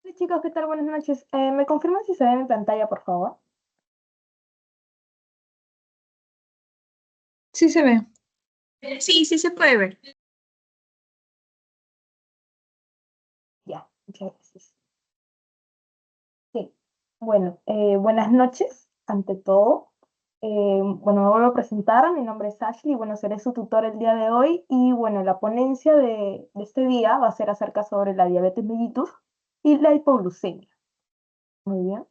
Hola chicos, ¿qué tal? Buenas noches. ¿Me confirman si se ve mi pantalla, por favor? Sí se ve. Sí, sí se puede ver. Ya, muchas gracias. Sí, bueno, buenas noches, ante todo. Bueno, me vuelvo a presentar, mi nombre es Ashley, bueno, seré su tutor el día de hoy y bueno, la ponencia de este día va a ser acerca sobre la diabetes mellitus y la hipoglucemia. Muy bien.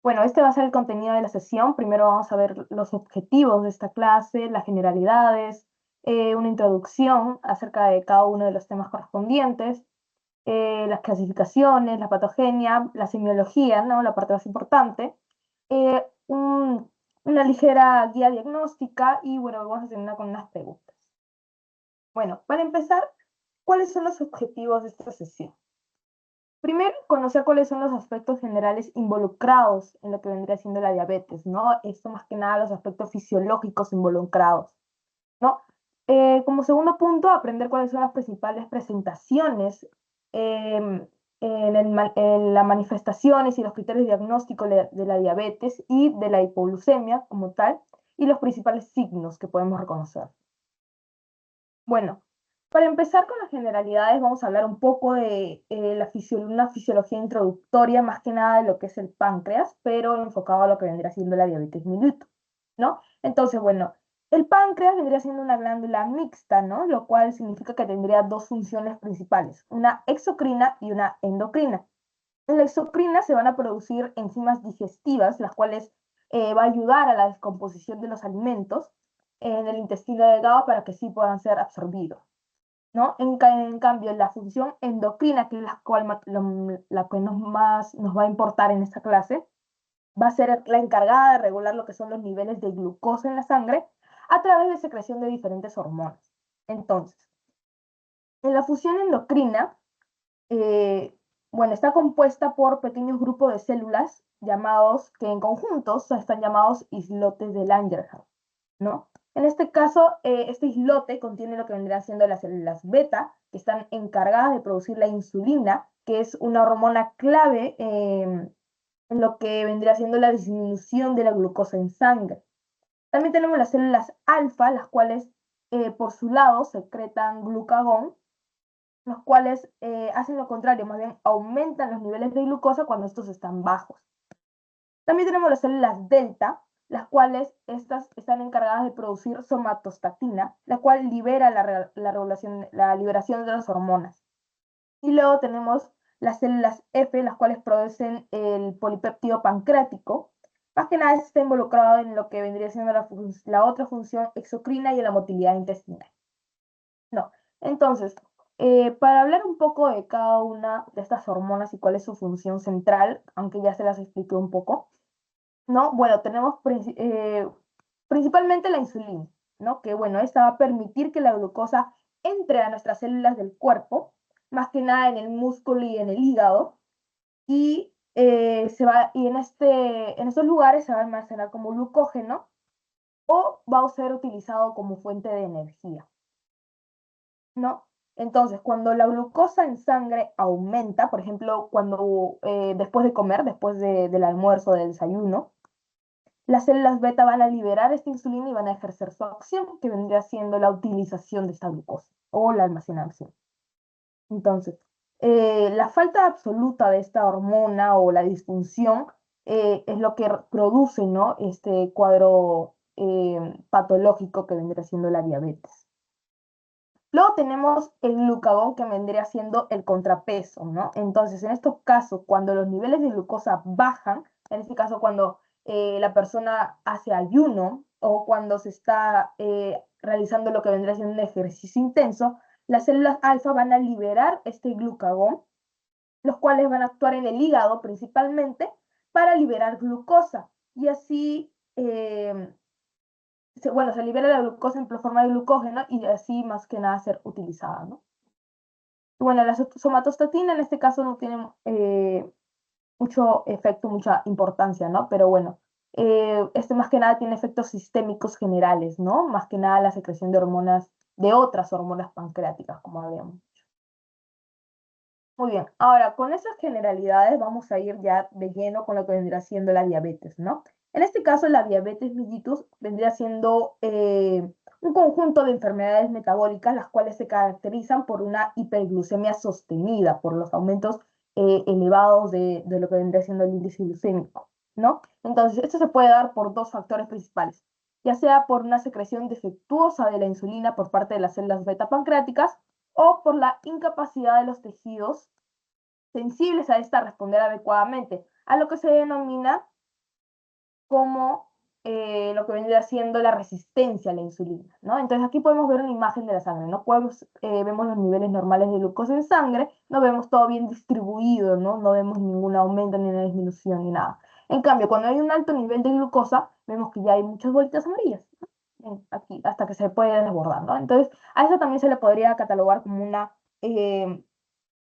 Bueno, este va a ser el contenido de la sesión. Primero vamos a ver los objetivos de esta clase, las generalidades, una introducción acerca de cada uno de los temas correspondientes, las clasificaciones, la patogenia, la semiología, ¿no? La parte más importante, eh, un- una ligera guía diagnóstica y bueno, vamos a terminar con unas preguntas. Bueno, para empezar, ¿cuáles son los objetivos de esta sesión? Primero, conocer cuáles son los aspectos generales involucrados en lo que vendría siendo la diabetes, ¿no? Esto más que nada los aspectos fisiológicos involucrados, ¿no? Como segundo punto, aprender cuáles son las principales presentaciones em, en las manifestaciones y los criterios diagnósticos de la diabetes y de la hipoglucemia como tal, y los principales signos que podemos reconocer. Bueno, para empezar con las generalidades, vamos a hablar un poco de una fisiología introductoria, más que nada de lo que es el páncreas, pero enfocado a lo que vendría siendo la diabetes mellitus, ¿no? Entonces, bueno, el páncreas vendría siendo una glándula mixta, ¿no? Lo cual significa que tendría dos funciones principales, una exocrina y una endocrina. En la exocrina se van a producir enzimas digestivas, las cuales va a ayudar a la descomposición de los alimentos en el intestino delgado para que sí puedan ser absorbidos, ¿no? En cambio, la función endocrina, que es la que más nos va a importar en esta clase, va a ser la encargada de regular lo que son los niveles de glucosa en la sangre a través de secreción de diferentes hormonas. Entonces, en la función endocrina, eh, bueno, está compuesta por pequeños grupos de células llamados, que en conjunto están llamados islotes de Langerhans, ¿no? En este caso, este islote contiene lo que vendrían siendo las células beta, que están encargadas de producir la insulina, que es una hormona clave en lo que vendría siendo la disminución de la glucosa en sangre. También tenemos las células alfa, las cuales por su lado secretan glucagón, los cuales hacen lo contrario, más bien aumentan los niveles de glucosa cuando estos están bajos. También tenemos las células delta, las cuales estas están encargadas de producir somatostatina, la cual libera la liberación de las hormonas. Y luego tenemos las células F, las cuales producen el polipéptido pancreático. Más que nada está involucrado en lo que vendría siendo la otra función exocrina y en la motilidad intestinal. No. Entonces, para hablar un poco de cada una de estas hormonas y cuál es su función central, aunque ya se las expliqué un poco, ¿no? Bueno, tenemos principalmente la insulina, ¿no? Que bueno, esta va a permitir que la glucosa entre a nuestras células del cuerpo, más que nada en el músculo y en el hígado, y, en estos lugares se va a almacenar como glucógeno o va a ser utilizado como fuente de energía, ¿no? Entonces, cuando la glucosa en sangre aumenta, por ejemplo, cuando después de comer, del almuerzo, del desayuno, las células beta van a liberar esta insulina y van a ejercer su acción, que vendría siendo la utilización de esta glucosa o la almacenación. Entonces, la falta absoluta de esta hormona o la disfunción es lo que produce, ¿no? Este cuadro patológico que vendría siendo la diabetes. Luego tenemos el glucagón que vendría siendo el contrapeso, ¿no? Entonces, en estos casos, cuando los niveles de glucosa bajan, en este caso cuando la persona hace ayuno o cuando se está realizando lo que vendría siendo un ejercicio intenso, las células alfa van a liberar este glucagón, los cuales van a actuar en el hígado principalmente para liberar glucosa y así se libera la glucosa en forma de glucógeno y así más que nada ser utilizada, ¿no? Bueno, la somatostatina en este caso no tiene mucho efecto, mucha importancia, ¿no? Pero bueno, este más que nada tiene efectos sistémicos generales, ¿no? Más que nada la secreción de hormonas, de otras hormonas pancreáticas, como habíamos dicho. Muy bien, ahora con esas generalidades vamos a ir ya de lleno con lo que vendría siendo la diabetes, ¿no? En este caso, la diabetes mellitus vendría siendo un conjunto de enfermedades metabólicas, las cuales se caracterizan por una hiperglucemia sostenida, por los aumentos elevados de lo que vendría siendo el índice glucémico, ¿no? Entonces, esto se puede dar por dos factores principales, ya sea por una secreción defectuosa de la insulina por parte de las células beta pancreáticas, o por la incapacidad de los tejidos sensibles a esta responder adecuadamente, a lo que se denomina como lo que vendría siendo la resistencia a la insulina, ¿no? Entonces aquí podemos ver una imagen de la sangre, ¿no? Vemos los niveles normales de glucosa en sangre, no vemos todo bien distribuido, ¿no? No vemos ningún aumento, ni una disminución, ni nada. En cambio, cuando hay un alto nivel de glucosa, vemos que ya hay muchas bolitas amarillas, ¿no? Aquí, hasta que se puede desbordar, ¿no? Entonces, a eso también se le podría catalogar como una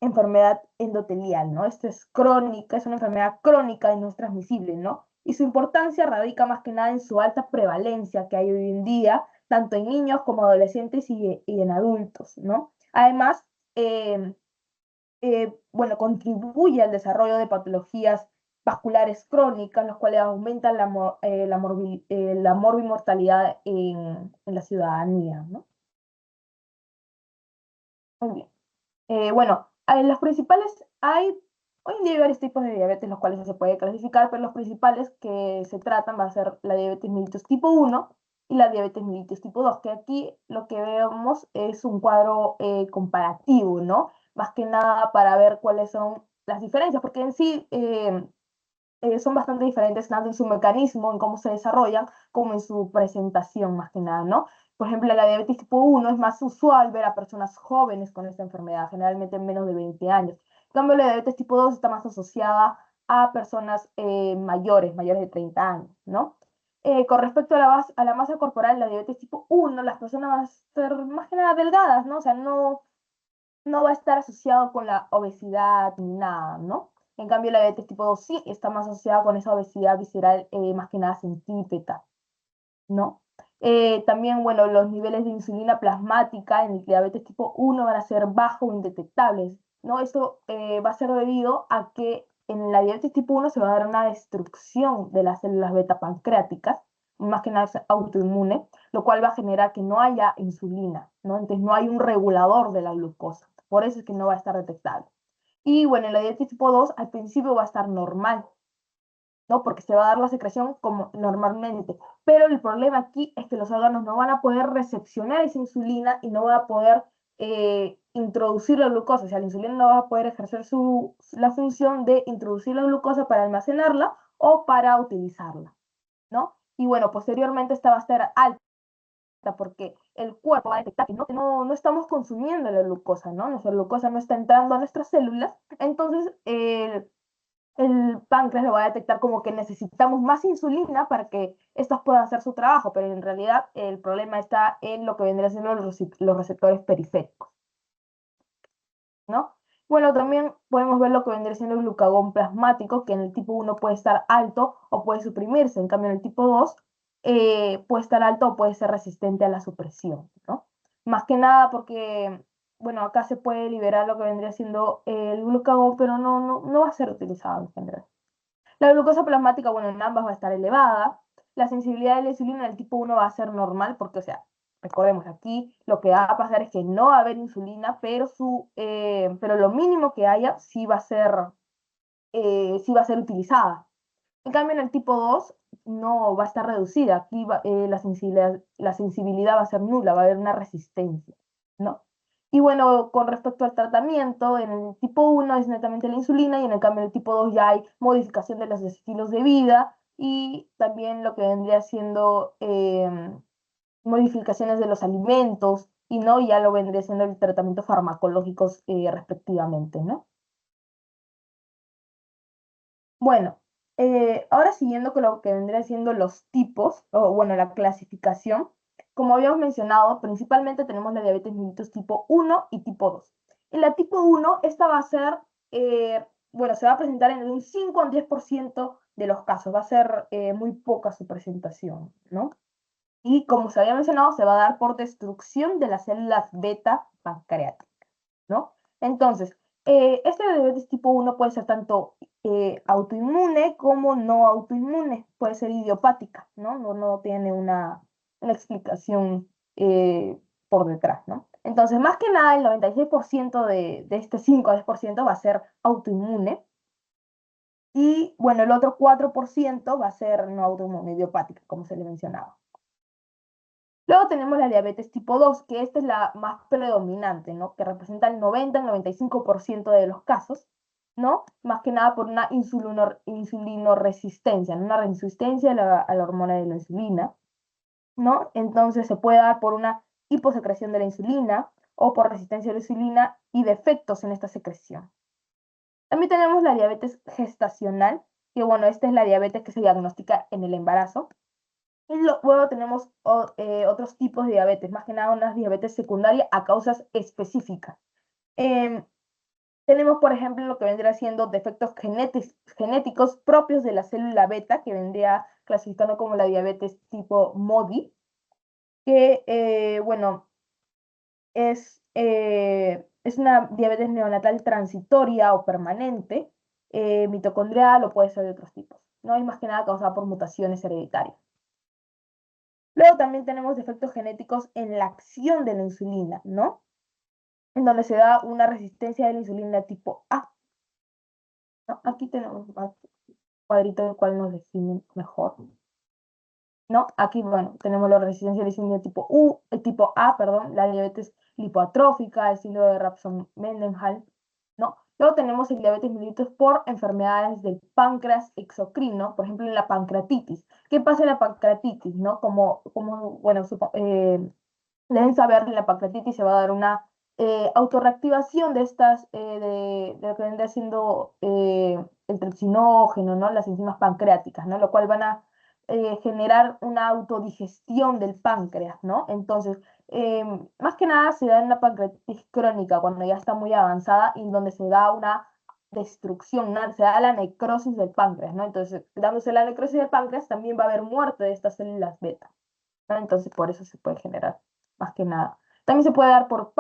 enfermedad endotelial, ¿no? Esta es crónica, es una enfermedad crónica y no es transmisible, ¿no? Y su importancia radica más que nada en su alta prevalencia que hay hoy en día, tanto en niños como adolescentes y en adultos, ¿no? Además, bueno, contribuye al desarrollo de patologías vasculares crónicas, los cuales aumentan la morbimortalidad en la ciudadanía, ¿no? Muy bien. Bueno, los principales hoy en día hay varios tipos de diabetes, los cuales se puede clasificar, pero los principales que se tratan va a ser la diabetes mellitus tipo 1 y la diabetes mellitus tipo 2, que aquí lo que vemos es un cuadro comparativo, ¿no? Más que nada para ver cuáles son las diferencias, porque en sí son bastante diferentes tanto en su mecanismo, en cómo se desarrollan, como en su presentación más que nada, ¿no? Por ejemplo, la diabetes tipo 1 es más usual ver a personas jóvenes con esta enfermedad, generalmente en menos de 20 años. En cambio, la diabetes tipo 2 está más asociada a personas mayores de 30 años, ¿no? Con respecto a la masa corporal, la diabetes tipo 1, las personas van a ser más que nada delgadas, ¿no? O sea, no va a estar asociado con la obesidad ni nada, ¿no? En cambio, la diabetes tipo 2 sí está más asociada con esa obesidad visceral, más que nada centípeta, ¿no? También, bueno, los niveles de insulina plasmática en el diabetes tipo 1 van a ser bajos o indetectables, ¿no? Esto va a ser debido a que en la diabetes tipo 1 se va a dar una destrucción de las células beta pancreáticas, más que nada es autoinmune, lo cual va a generar que no haya insulina, ¿no? Entonces no hay un regulador de la glucosa, por eso es que no va a estar detectable. Y bueno, en la diabetes tipo 2 al principio va a estar normal, ¿no? Porque se va a dar la secreción como normalmente. Pero el problema aquí es que los órganos no van a poder recepcionar esa insulina y no van a poder introducir la glucosa. O sea, la insulina no va a poder ejercer la función de introducir la glucosa para almacenarla o para utilizarla, ¿no? Y bueno, posteriormente esta va a estar alta porque el cuerpo va a detectar que no estamos consumiendo la glucosa, ¿no? Nuestra glucosa no está entrando a nuestras células, entonces el páncreas lo va a detectar como que necesitamos más insulina para que estos puedan hacer su trabajo, pero en realidad el problema está en lo que vendrían siendo los receptores periféricos, ¿no? Bueno, también podemos ver lo que vendría siendo el glucagón plasmático, que en el tipo 1 puede estar alto o puede suprimirse, en cambio en el tipo 2 puede estar alto o puede ser resistente a la supresión, ¿no? Más que nada porque, bueno, acá se puede liberar lo que vendría siendo el glucagón, pero no va a ser utilizado en general. La glucosa plasmática, bueno, en ambas va a estar elevada. La sensibilidad de la insulina del tipo 1 va a ser normal porque, o sea, recordemos aquí, lo que va a pasar es que no va a haber insulina, pero lo mínimo que haya sí va a ser utilizada. En cambio, en el tipo 2 no va a estar reducida. Aquí la sensibilidad va a ser nula, va a haber una resistencia, ¿no? Y bueno, con respecto al tratamiento, en el tipo 1 es netamente la insulina y en el cambio en el tipo 2 ya hay modificación de los estilos de vida y también lo que vendría siendo modificaciones de los alimentos y no ya lo vendría siendo el tratamiento farmacológicos respectivamente, ¿no? Bueno, ahora siguiendo con lo que vendría siendo los tipos, o bueno, la clasificación, como habíamos mencionado, principalmente tenemos la diabetes mellitus tipo 1 y tipo 2. En la tipo 1, esta va a ser, bueno, se va a presentar en un 5 al 10% de los casos, va a ser muy poca su presentación, ¿no? Y como se había mencionado, se va a dar por destrucción de las células beta pancreáticas, ¿no? Entonces, Este diabetes tipo 1 puede ser tanto autoinmune como no autoinmune, puede ser idiopática, ¿no? No tiene una explicación por detrás, ¿no? Entonces, más que nada, el 96% de este 5 a 10% va a ser autoinmune y, bueno, el otro 4% va a ser no autoinmune, idiopática, como se le mencionaba. Luego tenemos la diabetes tipo 2, que esta es la más predominante, ¿no? Que representa el 90 al 95% de los casos, ¿no? Más que nada por una insulinoresistencia, ¿no? Una resistencia a la hormona de la insulina, ¿no? Entonces se puede dar por una hiposecreción de la insulina o por resistencia a la insulina y defectos en esta secreción. También tenemos la diabetes gestacional, que bueno, esta es la diabetes que se diagnostica en el embarazo. Y luego tenemos otros tipos de diabetes, más que nada una diabetes secundaria a causas específicas. Em, Tenemos, por ejemplo, lo que vendría siendo defectos genéticos propios de la célula beta, que vendría clasificando como la diabetes tipo MODY, que, bueno, es una diabetes neonatal transitoria o permanente, mitocondrial o puede ser de otros tipos. No hay más que nada causada por mutaciones hereditarias. Luego también tenemos defectos genéticos en la acción de la insulina, ¿no? En donde se da una resistencia de la insulina tipo A, ¿no? Aquí tenemos un cuadrito del cual nos define mejor, ¿no? Aquí, bueno, tenemos la resistencia de la insulina tipo tipo A, perdón, la diabetes lipoatrófica, el síndrome de Rabson-Mendenhall, ¿no? Luego tenemos el diabetes mellitus por enfermedades del páncreas exocrino, por ejemplo, en la pancreatitis. ¿Qué pasa en la pancreatitis, no? Bueno, deben saber que en la pancreatitis se va a dar una autorreactivación de estas, de lo que vendría siendo el tripsinógeno, ¿no? Las enzimas pancreáticas, ¿no? Lo cual van a generar una autodigestión del páncreas, ¿no? Entonces, más que nada se da en la pancreatitis crónica, cuando ya está muy avanzada y donde se da una destrucción, ¿no? Se da la necrosis del páncreas, ¿no? Entonces, dándose la necrosis del páncreas, también va a haber muerte de estas células beta, ¿no? Entonces, por eso se puede generar, más que nada. También se puede dar por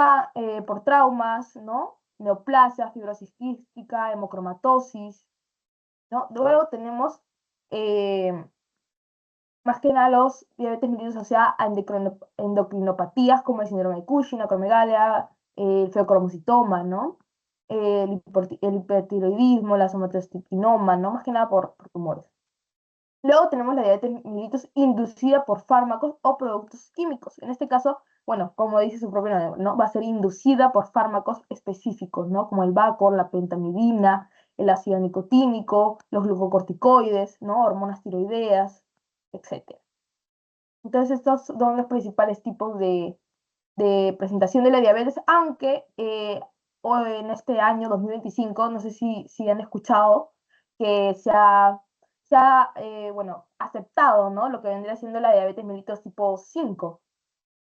traumas, ¿no? Neoplasia, fibrosis quística, hemocromatosis, ¿no? Luego tenemos más que nada los diabetes mellitus asociados a endocrinopatías como el síndrome de Cushing, acromegalia, el feocromocitoma, ¿no? El hipertiroidismo, la somatostatinoma, ¿no? Más que nada por tumores. Luego tenemos la diabetes mellitus inducida por fármacos o productos químicos. En este caso, bueno, como dice su propio nombre, ¿no? Va a ser inducida por fármacos específicos, ¿no? Como el Vacor, la pentamidina, el ácido nicotínico, los glucocorticoides, ¿no? Hormonas tiroideas, etcétera. Entonces, estos son los principales tipos de presentación de la diabetes, aunque hoy en este año 2025, no sé si han escuchado que bueno, aceptado, ¿no? Lo que vendría siendo la diabetes mellitus tipo 5,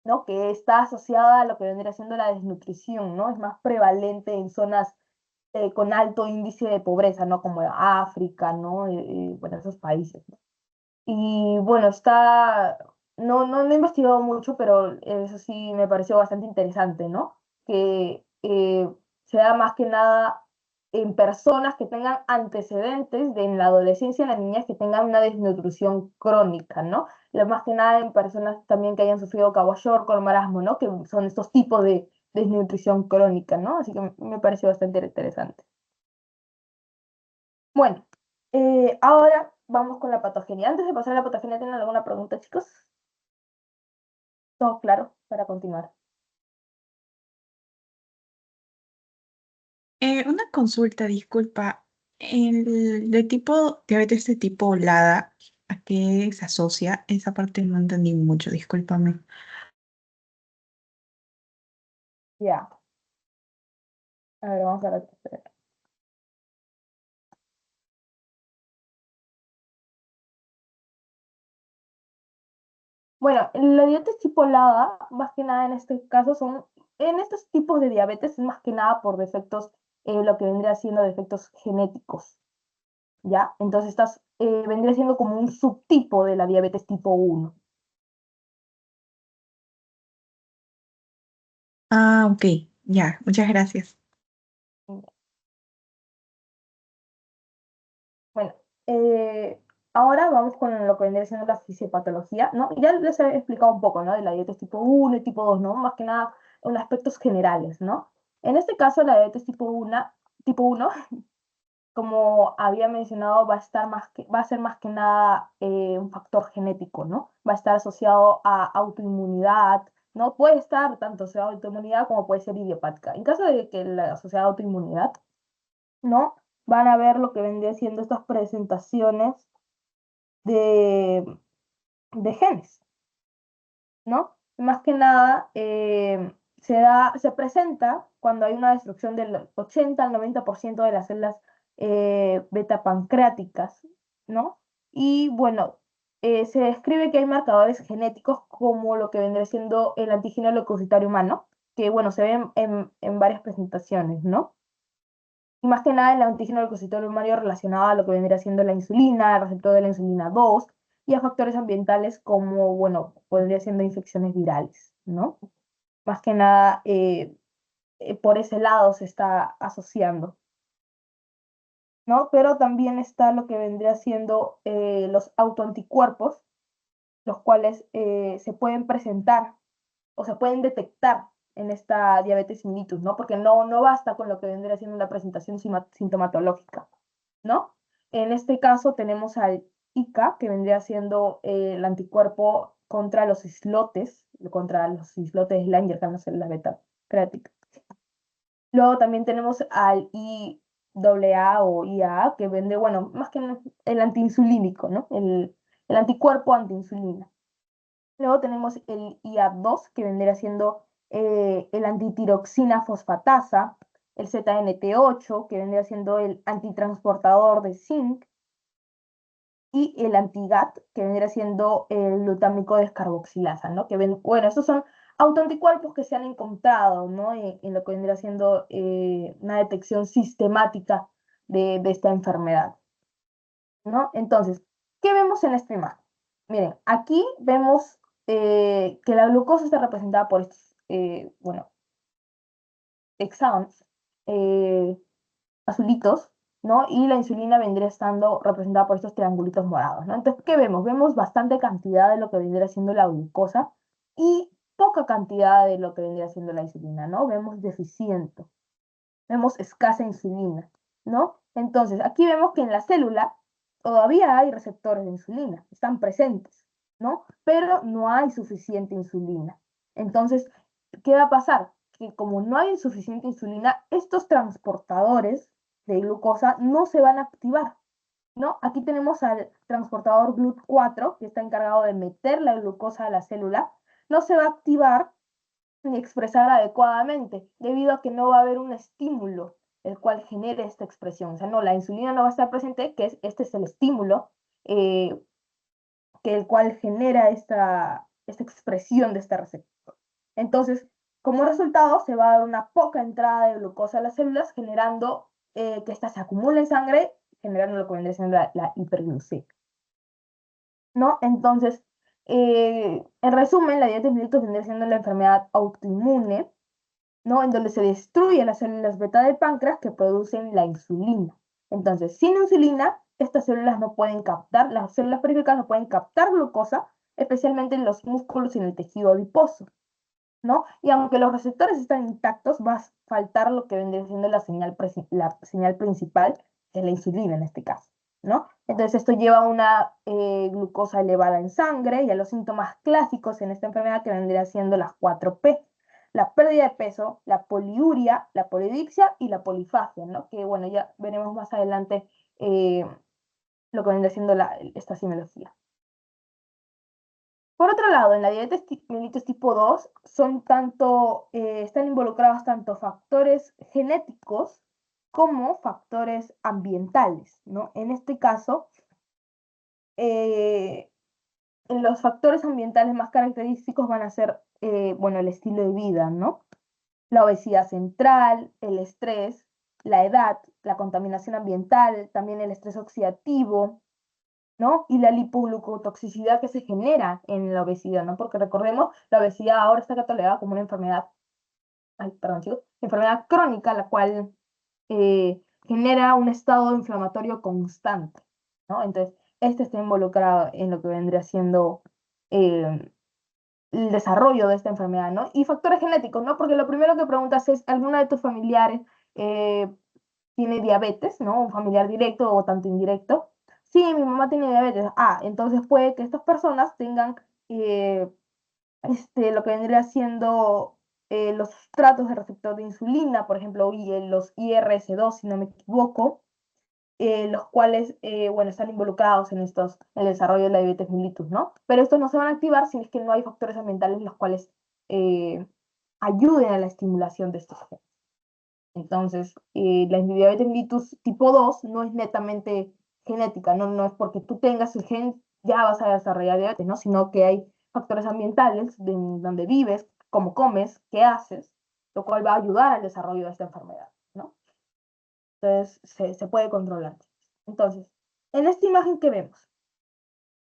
¿no? Que está asociada a lo que vendría siendo la desnutrición, ¿no? Es más prevalente en zonas con alto índice de pobreza, ¿no? Como África, ¿no? Bueno, esos países, ¿no? Y bueno, no he investigado mucho, pero eso sí me pareció bastante interesante, ¿no? Que se da más que nada en personas que tengan antecedentes en la adolescencia, en las niñas que tengan una desnutrición crónica, ¿no? Más que nada en personas también que hayan sufrido kwashiorkor, marasmo, ¿no? Que son estos tipos de desnutrición crónica, ¿no? Así que me pareció bastante interesante. Bueno, ahora vamos con la patogenia. Antes de pasar a la patogenia, ¿tienen alguna pregunta, chicos? Todo claro para continuar. Una consulta, disculpa. El de tipo diabetes de tipo LADA, ¿a qué se asocia? Esa parte no entendí mucho, discúlpame. Ya, a ver, vamos a ver. Bueno, la diabetes tipo LADA, más que nada en este caso, en estos tipos de diabetes, es más que nada por defectos, lo que vendría siendo defectos genéticos, ¿ya? Entonces, vendría siendo como un subtipo de la diabetes tipo 1. Ah, ok, ya, muchas gracias. Eh, Ahora vamos con lo que vendría siendo la fisiopatología, ¿no? Ya les he explicado un poco, ¿no? De la diabetes tipo 1 y tipo 2, ¿no? Más que nada en aspectos generales, ¿no? En este caso, la diabetes tipo uno, como había mencionado, va a ser más que nada un factor genético, ¿no? Va a estar asociado a autoinmunidad, ¿no? Puede estar tanto asociado a autoinmunidad como puede ser idiopática. En caso de que la asociada a autoinmunidad, ¿no? Van a ver lo que vendría siendo estas presentaciones de, de genes, ¿no? Más que nada, se presenta cuando hay una destrucción del 80 al 90% de las células beta pancreáticas, ¿no? Y bueno, se describe que hay marcadores genéticos como lo que vendría siendo el antígeno leucocitario humano, que bueno, se ve en varias presentaciones, ¿no? Y más que nada el antígeno leucocitorio primario relacionado a lo que vendría siendo la insulina, el receptor de la insulina 2 y a factores ambientales como, bueno, podría siendo infecciones virales, ¿no? Más que nada por ese lado se está asociando, ¿no? Pero también está lo que vendría siendo los autoanticuerpos, los cuales se pueden presentar o se pueden detectar en esta diabetes mellitus, ¿no? Porque no basta con lo que vendría siendo una presentación sintomatológica, ¿no? En este caso tenemos al ICA, que vendría siendo el anticuerpo contra los islotes Langer, que son las células beta creáticas. Luego también tenemos al IAA o IAA, que vende, bueno, más que el antiinsulínico, ¿no? El anticuerpo antiinsulina. Luego tenemos el IA2, que vendría siendo el antitiroxina fosfatasa, el ZNT8, que vendría siendo el antitransportador de zinc, y el antigat, que vendría siendo el glutámico descarboxilasa, ¿no? Bueno, estos son autoanticuerpos que se han encontrado, ¿no? En lo que vendría siendo una detección sistemática de esta enfermedad, ¿no? Entonces, ¿qué vemos en esta imagen? Miren, aquí vemos que la glucosa está representada por estos, bueno, hexagons azulitos, ¿no? Y la insulina vendría estando representada por estos triangulitos morados, ¿no? Entonces, ¿qué vemos? Vemos bastante cantidad de lo que vendría siendo la glucosa y poca cantidad de lo que vendría siendo la insulina, ¿no? Vemos deficiente, vemos escasa insulina, ¿no? Entonces, aquí vemos que en la célula todavía hay receptores de insulina, están presentes, ¿no? Pero no hay suficiente insulina. Entonces, ¿qué va a pasar? Que como no hay suficiente insulina, estos transportadores de glucosa no se van a activar, ¿no? Aquí tenemos al transportador GLUT4, que está encargado de meter la glucosa a la célula, no se va a activar ni expresar adecuadamente, debido a que no va a haber un estímulo el cual genere esta expresión. O sea, no, la insulina no va a estar presente, este es el estímulo eh, que el cual genera esta expresión de este receptor. Entonces, como resultado, se va a dar una poca entrada de glucosa a las células, generando que ésta se acumule en sangre, generando lo que vendría siendo la hiperglucemia, ¿no? Entonces, en resumen, la diabetes mellitus vendría siendo la enfermedad autoinmune, ¿no? En donde se destruyen las células beta del páncreas que producen la insulina. Entonces, sin insulina, estas células no pueden captar, las células periféricas no pueden captar glucosa, especialmente en los músculos y en el tejido adiposo, ¿no? Y aunque los receptores están intactos, va a faltar lo que vendría siendo la señal principal, que es la insulina en este caso, ¿no? Entonces esto lleva a una glucosa elevada en sangre y a los síntomas clásicos en esta enfermedad que vendría siendo las 4P: la pérdida de peso, la poliuria, la polidipsia y la polifagia, ¿no? Que bueno, ya veremos más adelante lo que vendría siendo esta simbología. Por otro lado, en la diabetes mellitus tipo 2 están involucrados tanto factores genéticos como factores ambientales, ¿no? En este caso, eh, los factores ambientales más característicos van a ser, bueno, el estilo de vida, ¿no? La obesidad central, el estrés, la edad, la contaminación ambiental, también el estrés oxidativo, ¿no? Y la lipoglucotoxicidad que se genera en la obesidad, ¿no? Porque recordemos, la obesidad ahora está catalogada como una enfermedad, ay, perdón, chicos, enfermedad crónica, la cual genera un estado inflamatorio constante, ¿no? Entonces, este está involucrado en lo que vendría siendo eh, el desarrollo de esta enfermedad, ¿no? Y factores genéticos, ¿no? Porque lo primero que preguntas es, ¿alguno de tus familiares eh, tiene diabetes, ¿no? Un familiar directo o tanto indirecto. Sí, mi mamá tiene diabetes. Ah, entonces puede que estas personas tengan eh, lo que vendría siendo los sustratos de receptor de insulina, por ejemplo, los IRS2, si no me equivoco, los cuales, bueno, están involucrados en el desarrollo de la diabetes mellitus, ¿no? Pero estos no se van a activar si es que no hay factores ambientales los cuales eh, ayuden a la estimulación de estos genes. Entonces, la diabetes mellitus tipo 2 no es netamente genética, no es porque tú tengas el gen ya vas a desarrollar diabetes, ¿no? Sino que hay factores ambientales de donde vives, cómo comes, qué haces, lo cual va a ayudar al desarrollo de esta enfermedad, ¿no? Entonces, se puede controlar. Entonces, en esta imagen que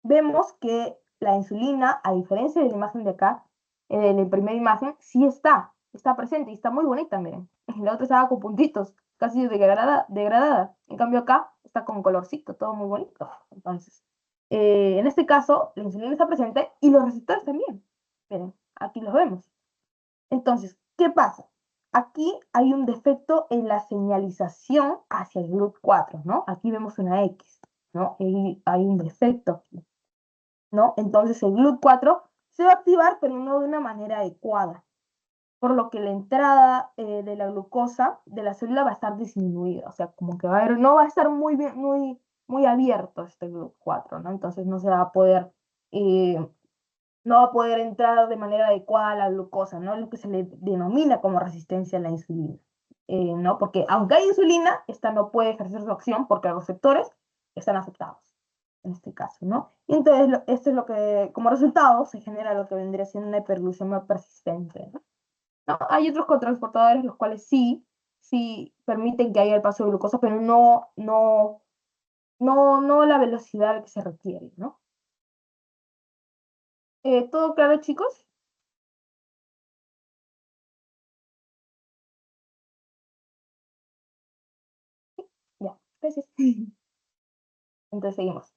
vemos que la insulina, a diferencia de la imagen de acá, en la primera imagen, sí está presente y está muy bonita, miren. La otra estaba con puntitos, casi degradada. En cambio acá está con colorcito, todo muy bonito. Entonces, en este caso, la insulina está presente y los receptores también. Miren, aquí los vemos. Entonces, ¿qué pasa? Aquí hay un defecto en la señalización hacia el GLUT4, ¿no? Aquí vemos una X, ¿no? Hay un defecto, ¿no? Entonces el GLUT4 se va a activar, pero no de una manera adecuada, por lo que la entrada de la glucosa de la célula va a estar disminuida, o sea, como que no va a estar muy bien, muy abierto este GLUT4, ¿no? Entonces eh, no va a poder entrar de manera adecuada la glucosa, ¿no? Lo que se le denomina como resistencia a la insulina, ¿no? Porque aunque hay insulina, esta no puede ejercer su acción porque los receptores están afectados, en este caso, ¿no? Y entonces, esto es lo que, como resultado, se genera lo que vendría siendo una hiperglucemia persistente, ¿no? ¿No? Hay otros cotransportadores los cuales sí permiten que haya el paso de glucosa, pero no la velocidad que se requiere, ¿no? ¿Todo claro, chicos? Ya, gracias. Entonces seguimos.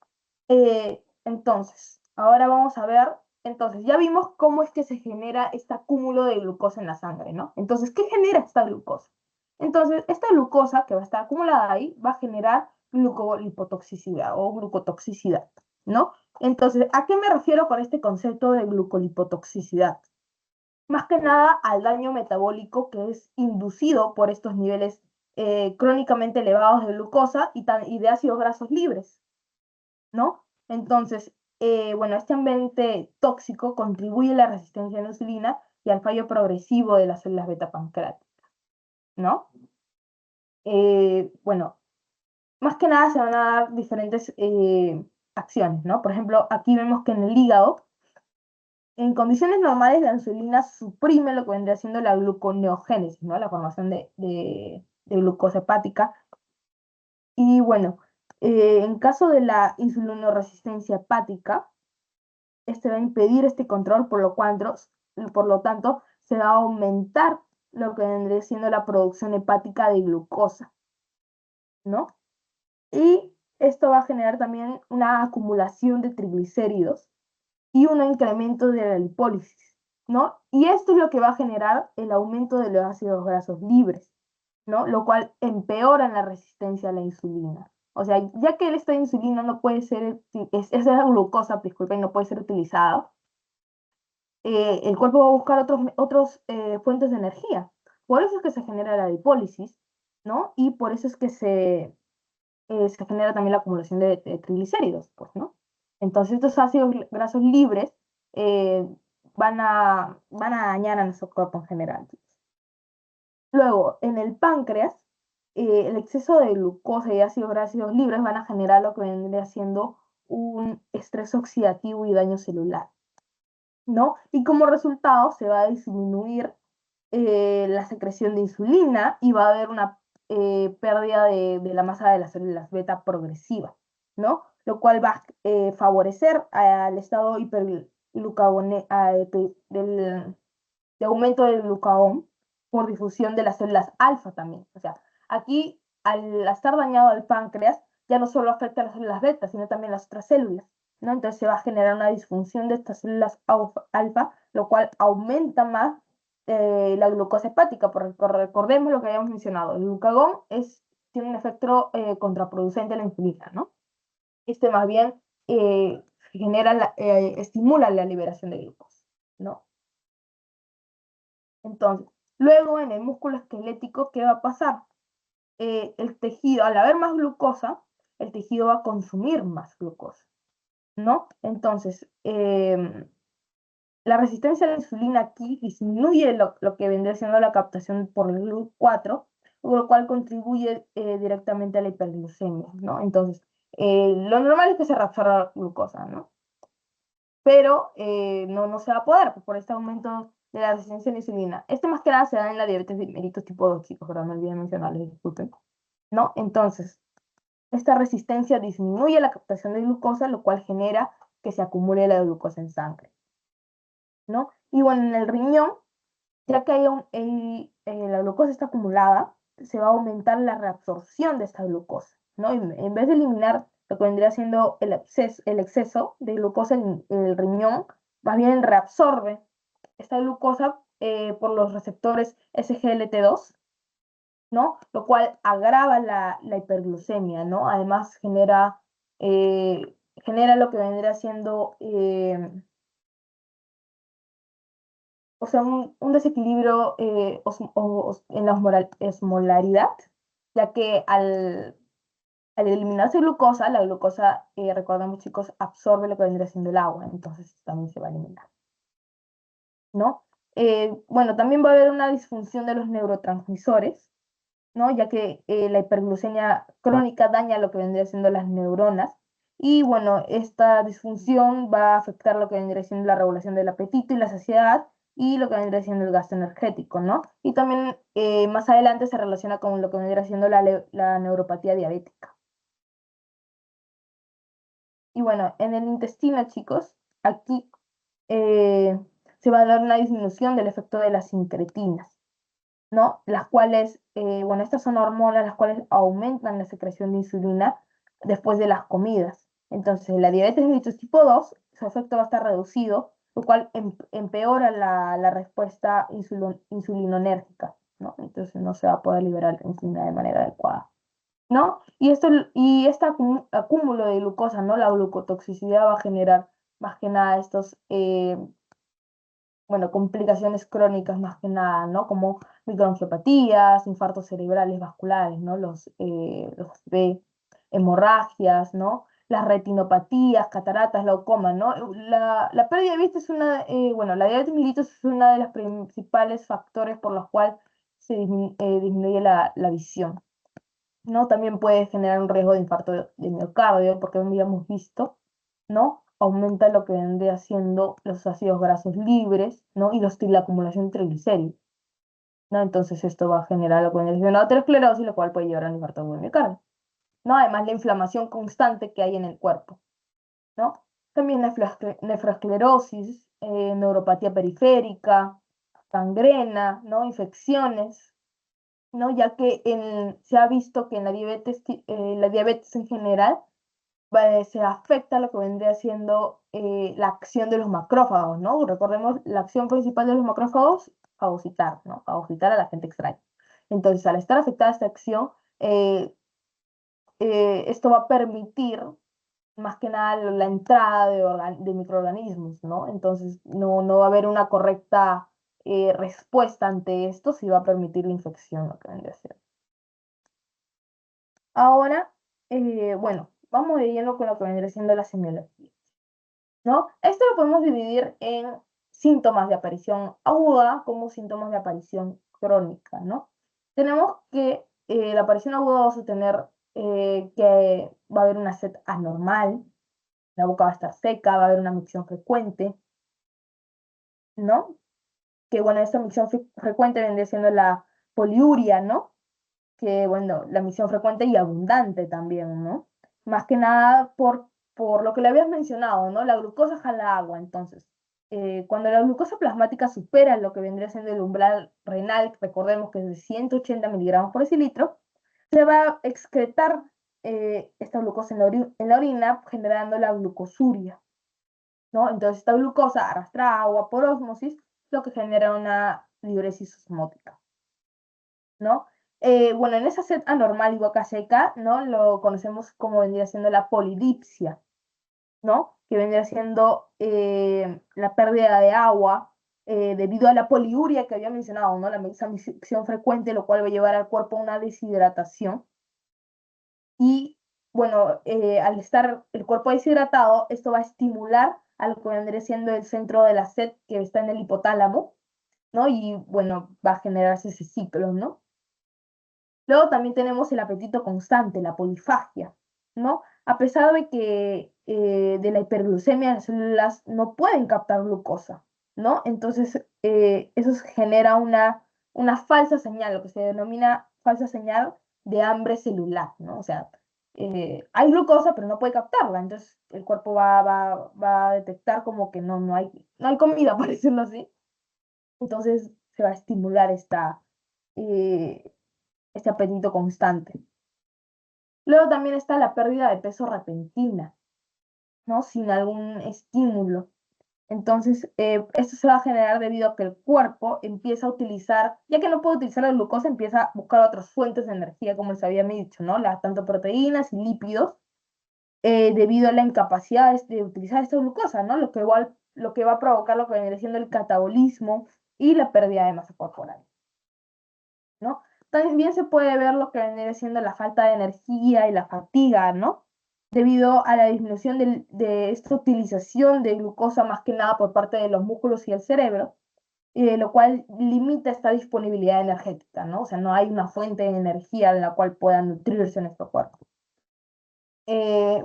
Ahora vamos a ver, entonces ya vimos cómo es que se genera este acúmulo de glucosa en la sangre, ¿no? Entonces, ¿qué genera esta glucosa? Entonces, esta glucosa que va a estar acumulada ahí va a generar glucolipotoxicidad o glucotoxicidad, ¿no? Entonces, ¿a qué me refiero con este concepto de glucolipotoxicidad? Más que nada al daño metabólico que es inducido por estos niveles crónicamente elevados de glucosa y de ácidos grasos libres, ¿no? Entonces, bueno, este ambiente tóxico contribuye a la resistencia a la insulina y al fallo progresivo de las células beta pancreáticas, ¿no? Bueno, más que nada se van a dar diferentes acciones, ¿no? Por ejemplo, aquí vemos que en el hígado, en condiciones normales, la insulina suprime lo que vendría siendo la gluconeogénesis, ¿no? La formación de glucosa hepática. Y bueno, en caso de la insulinoresistencia hepática, este va a impedir este control, por lo tanto, se va a aumentar lo que vendría siendo la producción hepática de glucosa, ¿no? Y esto va a generar también una acumulación de triglicéridos y un incremento de la lipólisis, ¿no? Y esto es lo que va a generar el aumento de los ácidos grasos libres, ¿no? Lo cual empeora la resistencia a la insulina. O sea, ya que esta insulina no puede ser, esa glucosa, disculpen, no puede ser utilizada, el cuerpo va a buscar otros fuentes de energía. Por eso es que se genera la lipólisis, ¿no? Y por eso es que se genera también la acumulación de triglicéridos, pues, ¿no? Entonces estos ácidos grasos libres eh, van a dañar a nuestro cuerpo en general. Luego, en el páncreas, el exceso de glucosa y ácidos grasos libres van a generar lo que vendría siendo un estrés oxidativo y daño celular, ¿no? Y como resultado se va a disminuir la secreción de insulina y va a haber una pérdida de la masa de las células beta progresiva, ¿no? Lo cual va a favorecer al estado hiperglucagone, de aumento del glucagón por difusión de las células alfa también. O sea, aquí al estar dañado el páncreas, ya no solo afecta a las células beta, sino también a las otras células, ¿no? Entonces se va a generar una disfunción de estas células alfa, lo cual aumenta más la glucosa hepática, porque recordemos lo que habíamos mencionado, el glucagón tiene un efecto contraproducente a la insulina, ¿no? Este más bien estimula la liberación de glucosa, ¿no? Entonces, luego en el músculo esquelético, ¿qué va a pasar? El tejido, al haber más glucosa, el tejido va a consumir más glucosa, ¿no? Entonces, la resistencia a la insulina aquí disminuye lo que vendría siendo la captación por el GLUT4, lo cual contribuye directamente a la hiperglucemia, ¿no? Entonces, lo normal es que se reabsorba glucosa, ¿no? Pero no se va a poder por este aumento de la resistencia a la insulina. Esto más que nada se da en la diabetes mellitus tipo 2, chicos, pero me olvidé mencionarles, disculpen, ¿no? Entonces, esta resistencia disminuye la captación de glucosa, lo cual genera que se acumule la glucosa en sangre, ¿no? Y bueno, en el riñón, ya que la glucosa está acumulada, se va a aumentar la reabsorción de esta glucosa, ¿no? Y en vez de eliminar lo que vendría siendo el exceso de glucosa en el riñón, más bien reabsorbe esta glucosa por los receptores SGLT2, ¿no? Lo cual agrava la hiperglucemia, ¿no? Además genera lo que vendría siendo o sea, un desequilibrio en la osmolaridad, ya que al eliminarse glucosa, la glucosa, recordamos chicos, absorbe lo que vendría siendo el agua, entonces también se va a eliminar, ¿no? Bueno, también va a haber una disfunción de los neurotransmisores, ¿no? Ya que la hiperglucemia crónica daña lo que vendría siendo las neuronas, y bueno, esta disfunción va a afectar lo que vendría siendo la regulación del apetito y la saciedad, y lo que vendría siendo el gasto energético, ¿no? Y también más adelante se relaciona con lo que vendría siendo la neuropatía diabética. Y bueno, en el intestino, chicos, aquí se va a dar una disminución del efecto de las incretinas, ¿no? Las cuales, bueno, estas son hormonas las cuales aumentan la secreción de insulina después de las comidas. Entonces, la diabetes mellitus tipo 2, su efecto va a estar reducido, lo cual empeora la respuesta insulinonérgica, ¿no? Entonces, no se va a poder liberar la insulina de manera adecuada, ¿no? Y este acúmulo de glucosa, ¿no? La glucotoxicidad va a generar más que nada estos bueno, complicaciones crónicas más que nada, ¿no? Como microangiopatías, infartos cerebrales vasculares, ¿no? Los B, hemorragias, ¿no? Las retinopatías, cataratas, glaucoma, ¿no? La pérdida de vista es bueno, la diabetes mellitus es una de las principales factores por los cuales se disminuye la visión, ¿no? También puede generar un riesgo de infarto de miocardio, porque habíamos visto, ¿no? Aumenta lo que vendría siendo los ácidos grasos libres, ¿no? Y la acumulación de triglicéridos, ¿no? Entonces esto va a generar lo que vendría siendo una aterosclerosis, lo cual puede llevar a un infarto de miocardio, ¿no? Además la inflamación constante que hay en el cuerpo, ¿no? También nefroesclerosis, neuropatía periférica, gangrena, ¿no? Infecciones, ¿no? Ya que se ha visto que en la diabetes en general se afecta lo que vendría siendo la acción de los macrófagos, ¿no? Recordemos, la acción principal de los macrófagos, fagocitar, ¿no? Fagocitar a la gente extraña. Entonces, al estar afectada esta acción, esto va a permitir más que nada la entrada de microorganismos, ¿no? Entonces, no va a haber una correcta respuesta ante esto, si va a permitir la infección, lo que vendría a ser. Ahora, bueno, vamos de lleno con lo que vendría siendo la semiología, ¿no? Esto lo podemos dividir en síntomas de aparición aguda como síntomas de aparición crónica, ¿no? Tenemos que la aparición aguda vamos a tener que va a haber una sed anormal, la boca va a estar seca, va a haber una micción frecuente, ¿no? Que bueno, esta micción frecuente vendría siendo la poliuria, ¿no? Que bueno, la misión frecuente y abundante también, ¿no? Más que nada por lo que le habías mencionado, ¿no? La glucosa jala agua, entonces, cuando la glucosa plasmática supera lo que vendría siendo el umbral renal, recordemos que es de 180 miligramos por decilitro, se va a excretar esta glucosa en la orina, generando la glucosuria, ¿no? Entonces esta glucosa arrastra agua por ósmosis, lo que genera una diuresis osmótica, ¿no? Bueno, en esa sed anormal y boca seca, ¿no? Lo conocemos como vendría siendo la polidipsia, ¿no? Que vendría siendo la pérdida de agua debido a la poliuria que había mencionado, ¿no? Esa micción frecuente, lo cual va a llevar al cuerpo a una deshidratación. Y bueno, al estar el cuerpo deshidratado, esto va a estimular a lo que vendría siendo el centro de la sed que está en el hipotálamo, ¿no? Y bueno, va a generarse ese ciclo, ¿no? Luego también tenemos el apetito constante, la polifagia, ¿no? A pesar de que de la hiperglucemia las células no pueden captar glucosa, ¿no? Entonces, eso genera una falsa señal, lo que se denomina falsa señal de hambre celular, ¿no? O sea, hay glucosa, pero no puede captarla, entonces el cuerpo va a detectar como que no hay comida, por decirlo así. Entonces se va a estimular eh, este apetito constante. Luego también está la pérdida de peso repentina, ¿no? Sin algún estímulo. Entonces, esto se va a generar debido a que el cuerpo empieza a utilizar, ya que no puede utilizar la glucosa, empieza a buscar otras fuentes de energía, como les había dicho, ¿no? Tanto proteínas y lípidos, debido a la incapacidad de utilizar esta glucosa, ¿no? Lo que va a provocar lo que viene siendo el catabolismo y la pérdida de masa corporal, ¿no? También se puede ver lo que viene siendo la falta de energía y la fatiga, ¿no? Debido a la disminución de esta utilización de glucosa más que nada por parte de los músculos y el cerebro, lo cual limita esta disponibilidad energética, ¿no? O sea, no hay una fuente de energía en la cual pueda nutrirse nuestro cuerpo.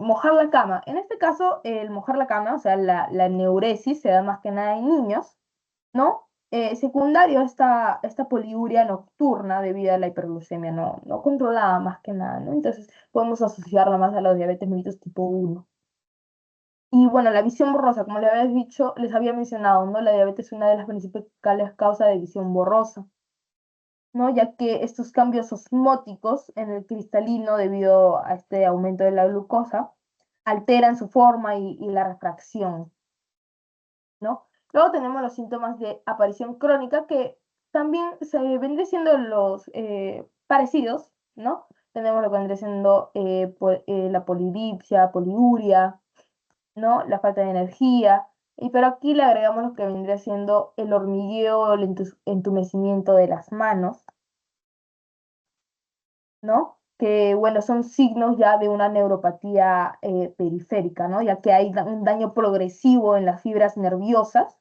Mojar la cama. En este caso, el mojar la cama, o sea, la neuresis, se da más que nada en niños, ¿no? Secundario esta poliuria nocturna debido a la hiperglucemia no controlada más que nada, ¿no? Entonces podemos asociarla más a los diabetes mellitus tipo 1. Y bueno, la visión borrosa, como les había mencionado, ¿no? La diabetes es una de las principales causas de visión borrosa, ¿no? Ya que estos cambios osmóticos en el cristalino debido a este aumento de la glucosa alteran su forma y la refracción, ¿no? Luego tenemos los síntomas de aparición crónica que también se vendrían siendo los parecidos, ¿no? Tenemos lo que vendría siendo la polidipsia, poliuria, ¿no? La falta de energía, pero aquí le agregamos lo que vendría siendo el hormigueo o el entumecimiento de las manos, ¿no? Que, bueno, son signos ya de una neuropatía periférica, ¿no? Ya que hay un daño progresivo en las fibras nerviosas,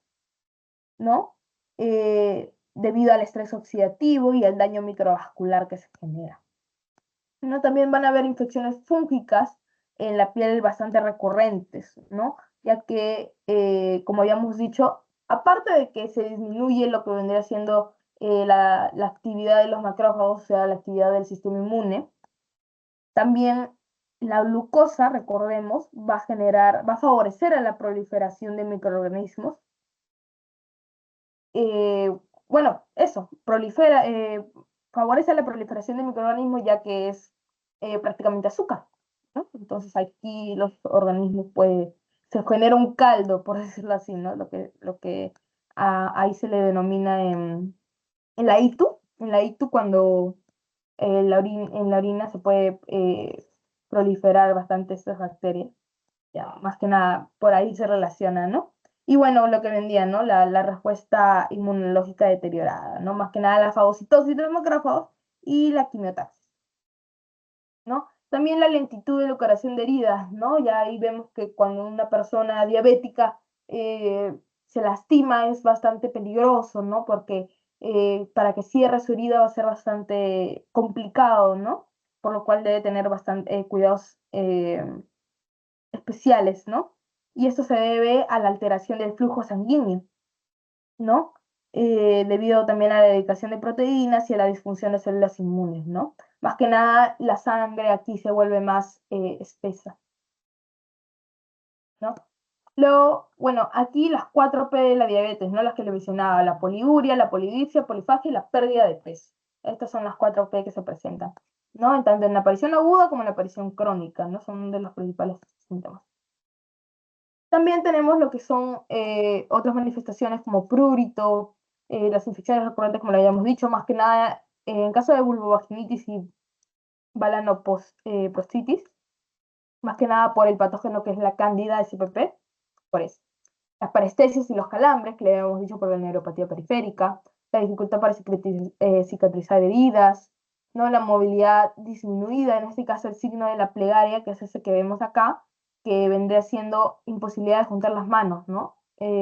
¿no? Debido al estrés oxidativo y al daño microvascular que se genera, ¿no? También van a haber infecciones fúngicas en la piel bastante recurrentes, ¿no? Ya que, como habíamos dicho, aparte de que se disminuye lo que vendría siendo la actividad de los macrófagos, o sea, la actividad del sistema inmune, también la glucosa, recordemos, va a favorecer a la proliferación de microorganismos. eh, bueno, eso, favorece la proliferación de microorganismos ya que es prácticamente azúcar, ¿no? Entonces aquí los organismos se genera un caldo, por decirlo así, ¿no? Lo que ahí se le denomina en la ITU cuando en la orina se puede proliferar bastante estas bacterias. Ya, más que nada, por ahí se relaciona, ¿no? Y bueno, lo que vendía, ¿no? La respuesta inmunológica deteriorada, ¿no? Más que nada la fagocitosis de los macrófagos y la quimiotaxis, ¿no? También la lentitud de la curación de heridas, ¿no? Ya ahí vemos que cuando una persona diabética se lastima es bastante peligroso, ¿no? Porque para que cierre su herida va a ser bastante complicado, ¿no? Por lo cual debe tener bastante cuidados especiales, ¿no? Y esto se debe a la alteración del flujo sanguíneo, ¿no? Debido también a la dedicación de proteínas y a la disfunción de células inmunes, ¿no? Más que nada, la sangre aquí se vuelve más espesa, ¿no? Luego, bueno, aquí las 4 P de la diabetes, ¿no? Las que le mencionaba, la poliuria, la polidipsia, polifagia y la pérdida de peso. Estas son las 4 P que se presentan. ¿no? Tanto en la aparición aguda como en la aparición crónica, ¿no? Son de los principales síntomas. También tenemos lo que son otras manifestaciones como prurito, las infecciones recurrentes, como lo habíamos dicho, más que nada en caso de vulvovaginitis y balanoprostitis, más que nada por el patógeno que es la Candida SPP, por eso. Las parestesias y los calambres, que le habíamos dicho por la neuropatía periférica, la dificultad para cicatrizar heridas, ¿no? La movilidad disminuida, en este caso el signo de la plegaria, que es ese que vemos acá, que vendría siendo imposibilidad de juntar las manos, ¿no?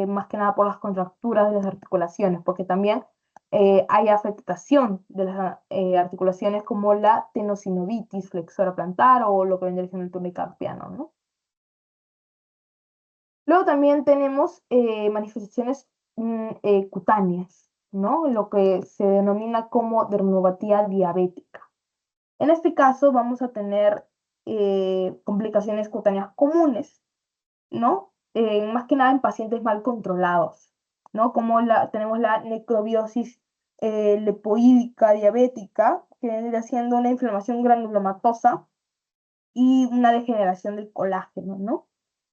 Más que nada por las contracturas de las articulaciones, porque también hay afectación de las articulaciones como la tenosinovitis flexora plantar o lo que vendría siendo el turnicarpiano, ¿no? Luego también tenemos manifestaciones cutáneas, ¿no? Lo que se denomina como dermopatía diabética. En este caso vamos a tener complicaciones cutáneas comunes, ¿no? Más que nada en pacientes mal controlados, ¿no? Como tenemos la necrobiosis lipoídica diabética, que viene siendo una inflamación granulomatosa y una degeneración del colágeno, ¿no?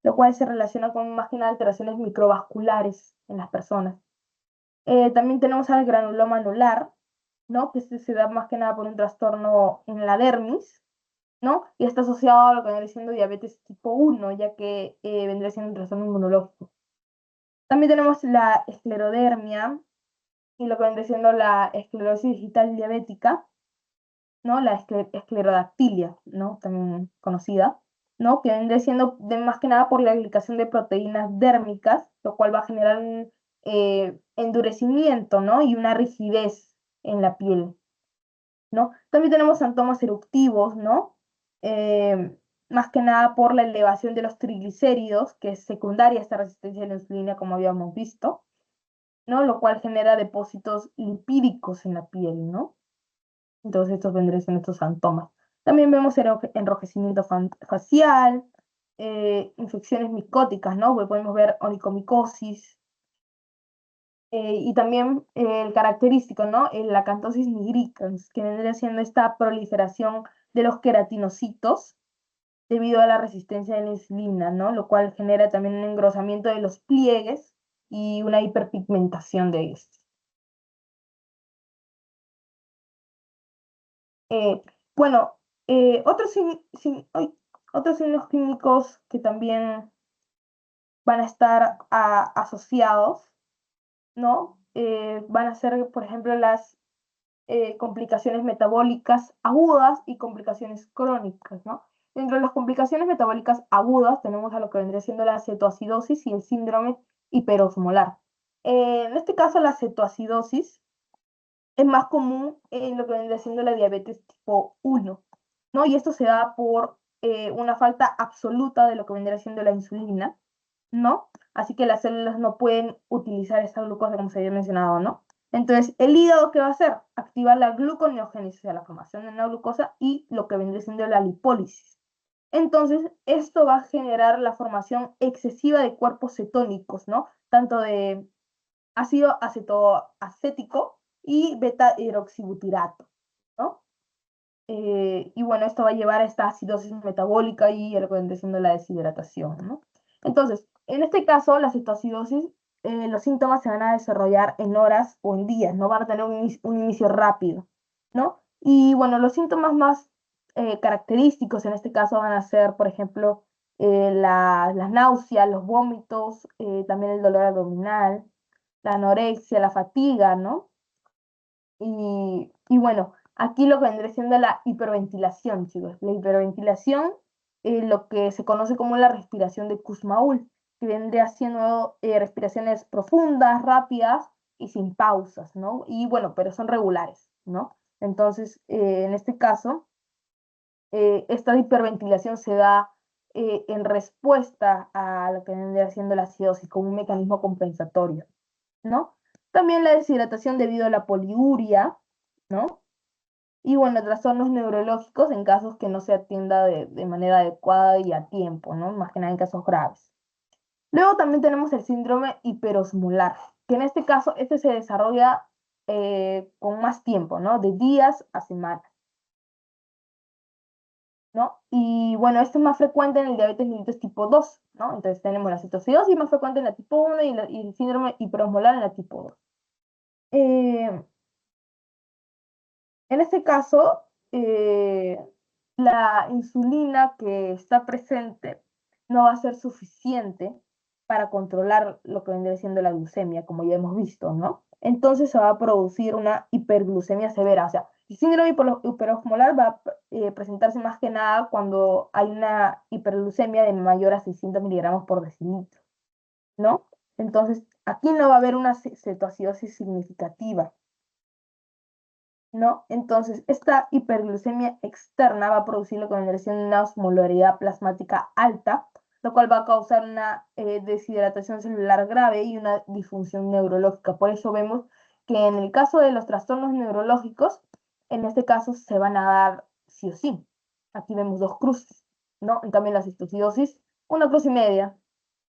Lo cual se relaciona con más que nada alteraciones microvasculares en las personas. También tenemos al granuloma anular, ¿no? Que se da más que nada por un trastorno en la dermis, ¿no? Y está asociado a lo que vendría siendo diabetes tipo 1, ya que vendría siendo un trastorno inmunológico. También tenemos la esclerodermia y lo que vendría siendo la esclerosis digital diabética, ¿no? La esclerodactilia, ¿no? También conocida, ¿no? Que vendría siendo más que nada por la aplicación de proteínas dérmicas, lo cual va a generar un endurecimiento, ¿no? Y una rigidez en la piel, ¿no? También tenemos síntomas eruptivos, ¿no? Más que nada por la elevación de los triglicéridos, que es secundaria a esta resistencia a la insulina, como habíamos visto, ¿no? Lo cual genera depósitos lipídicos en la piel, ¿no? Entonces estos vendrían siendo estos síntomas. También vemos enrojecimiento facial, infecciones micóticas, ¿no? Porque podemos ver onicomicosis, y también el característico, ¿no? La acantosis nigricans, que vendría siendo esta proliferación de los queratinocitos debido a la resistencia a la insulina, ¿no? Lo cual genera también un engrosamiento de los pliegues y una hiperpigmentación de estos. Eh, bueno, otros signos clínicos que también van a estar asociados, ¿no? Van a ser, por ejemplo, las complicaciones metabólicas agudas y complicaciones crónicas, ¿no? Dentro de las complicaciones metabólicas agudas tenemos a lo que vendría siendo la cetoacidosis y el síndrome hiperosmolar. En este caso, la cetoacidosis es más común en lo que vendría siendo la diabetes tipo 1, ¿no? Y esto se da por una falta absoluta de lo que vendría siendo la insulina, ¿no? Así que las células no pueden utilizar esta glucosa como se había mencionado, ¿no? Entonces, el hígado, ¿qué va a hacer? Activar la gluconeogénesis, o sea, la formación de la glucosa y lo que vendría siendo la lipólisis. Entonces, esto va a generar la formación excesiva de cuerpos cetónicos, ¿no? Tanto de ácido acetoacético y beta hidroxibutirato, ¿no? Y bueno, esto va a llevar a esta acidosis metabólica y a lo que vendría siendo la deshidratación, ¿no? Entonces, en este caso, la cetoacidosis, los síntomas se van a desarrollar en horas o en días, no van a tener un inicio rápido, ¿no? Y bueno, los síntomas más característicos en este caso van a ser, por ejemplo, las náuseas, los vómitos, también el dolor abdominal, la anorexia, la fatiga, ¿no? Y bueno, aquí lo que vendría siendo la hiperventilación, chicos. La hiperventilación, lo que se conoce como la respiración de Kussmaul, que vendría siendo respiraciones profundas, rápidas y sin pausas, ¿no? Y bueno, pero son regulares, ¿no? Entonces, en este caso, esta hiperventilación se da en respuesta a lo que vendría siendo la acidosis como un mecanismo compensatorio, ¿no? También la deshidratación debido a la poliuria, ¿no? Y bueno, trastornos neurológicos en casos que no se atienda de manera adecuada y a tiempo, ¿no? Más que nada en casos graves. Luego también tenemos el síndrome hiperosmolar, que en este caso este se desarrolla con más tiempo, ¿no? De días a semanas. ¿no? Y bueno, esto es más frecuente en el diabetes mellitus tipo 2, ¿no? Entonces tenemos la citocidosis más frecuente en la tipo 1 y el síndrome hiperosmolar en la tipo 2. Eh, en este caso, la insulina que está presente no va a ser suficiente para controlar lo que vendría siendo la glucemia, como ya hemos visto, ¿no? Entonces se va a producir una hiperglucemia severa. O sea, el síndrome hiperosmolar va a presentarse más que nada cuando hay una hiperglucemia de mayor a 600 miligramos por decilitro, ¿no? Entonces, aquí no va a haber una cetoacidosis significativa, ¿no? Entonces, esta hiperglucemia externa va a producir lo que vendría siendo una osmolaridad plasmática alta, lo cual va a causar una deshidratación celular grave y una disfunción neurológica. Por eso vemos que en el caso de los trastornos neurológicos, en este caso se van a dar sí o sí. Aquí vemos dos cruces, ¿no? En cambio, en la cistocidosis, una cruz y media,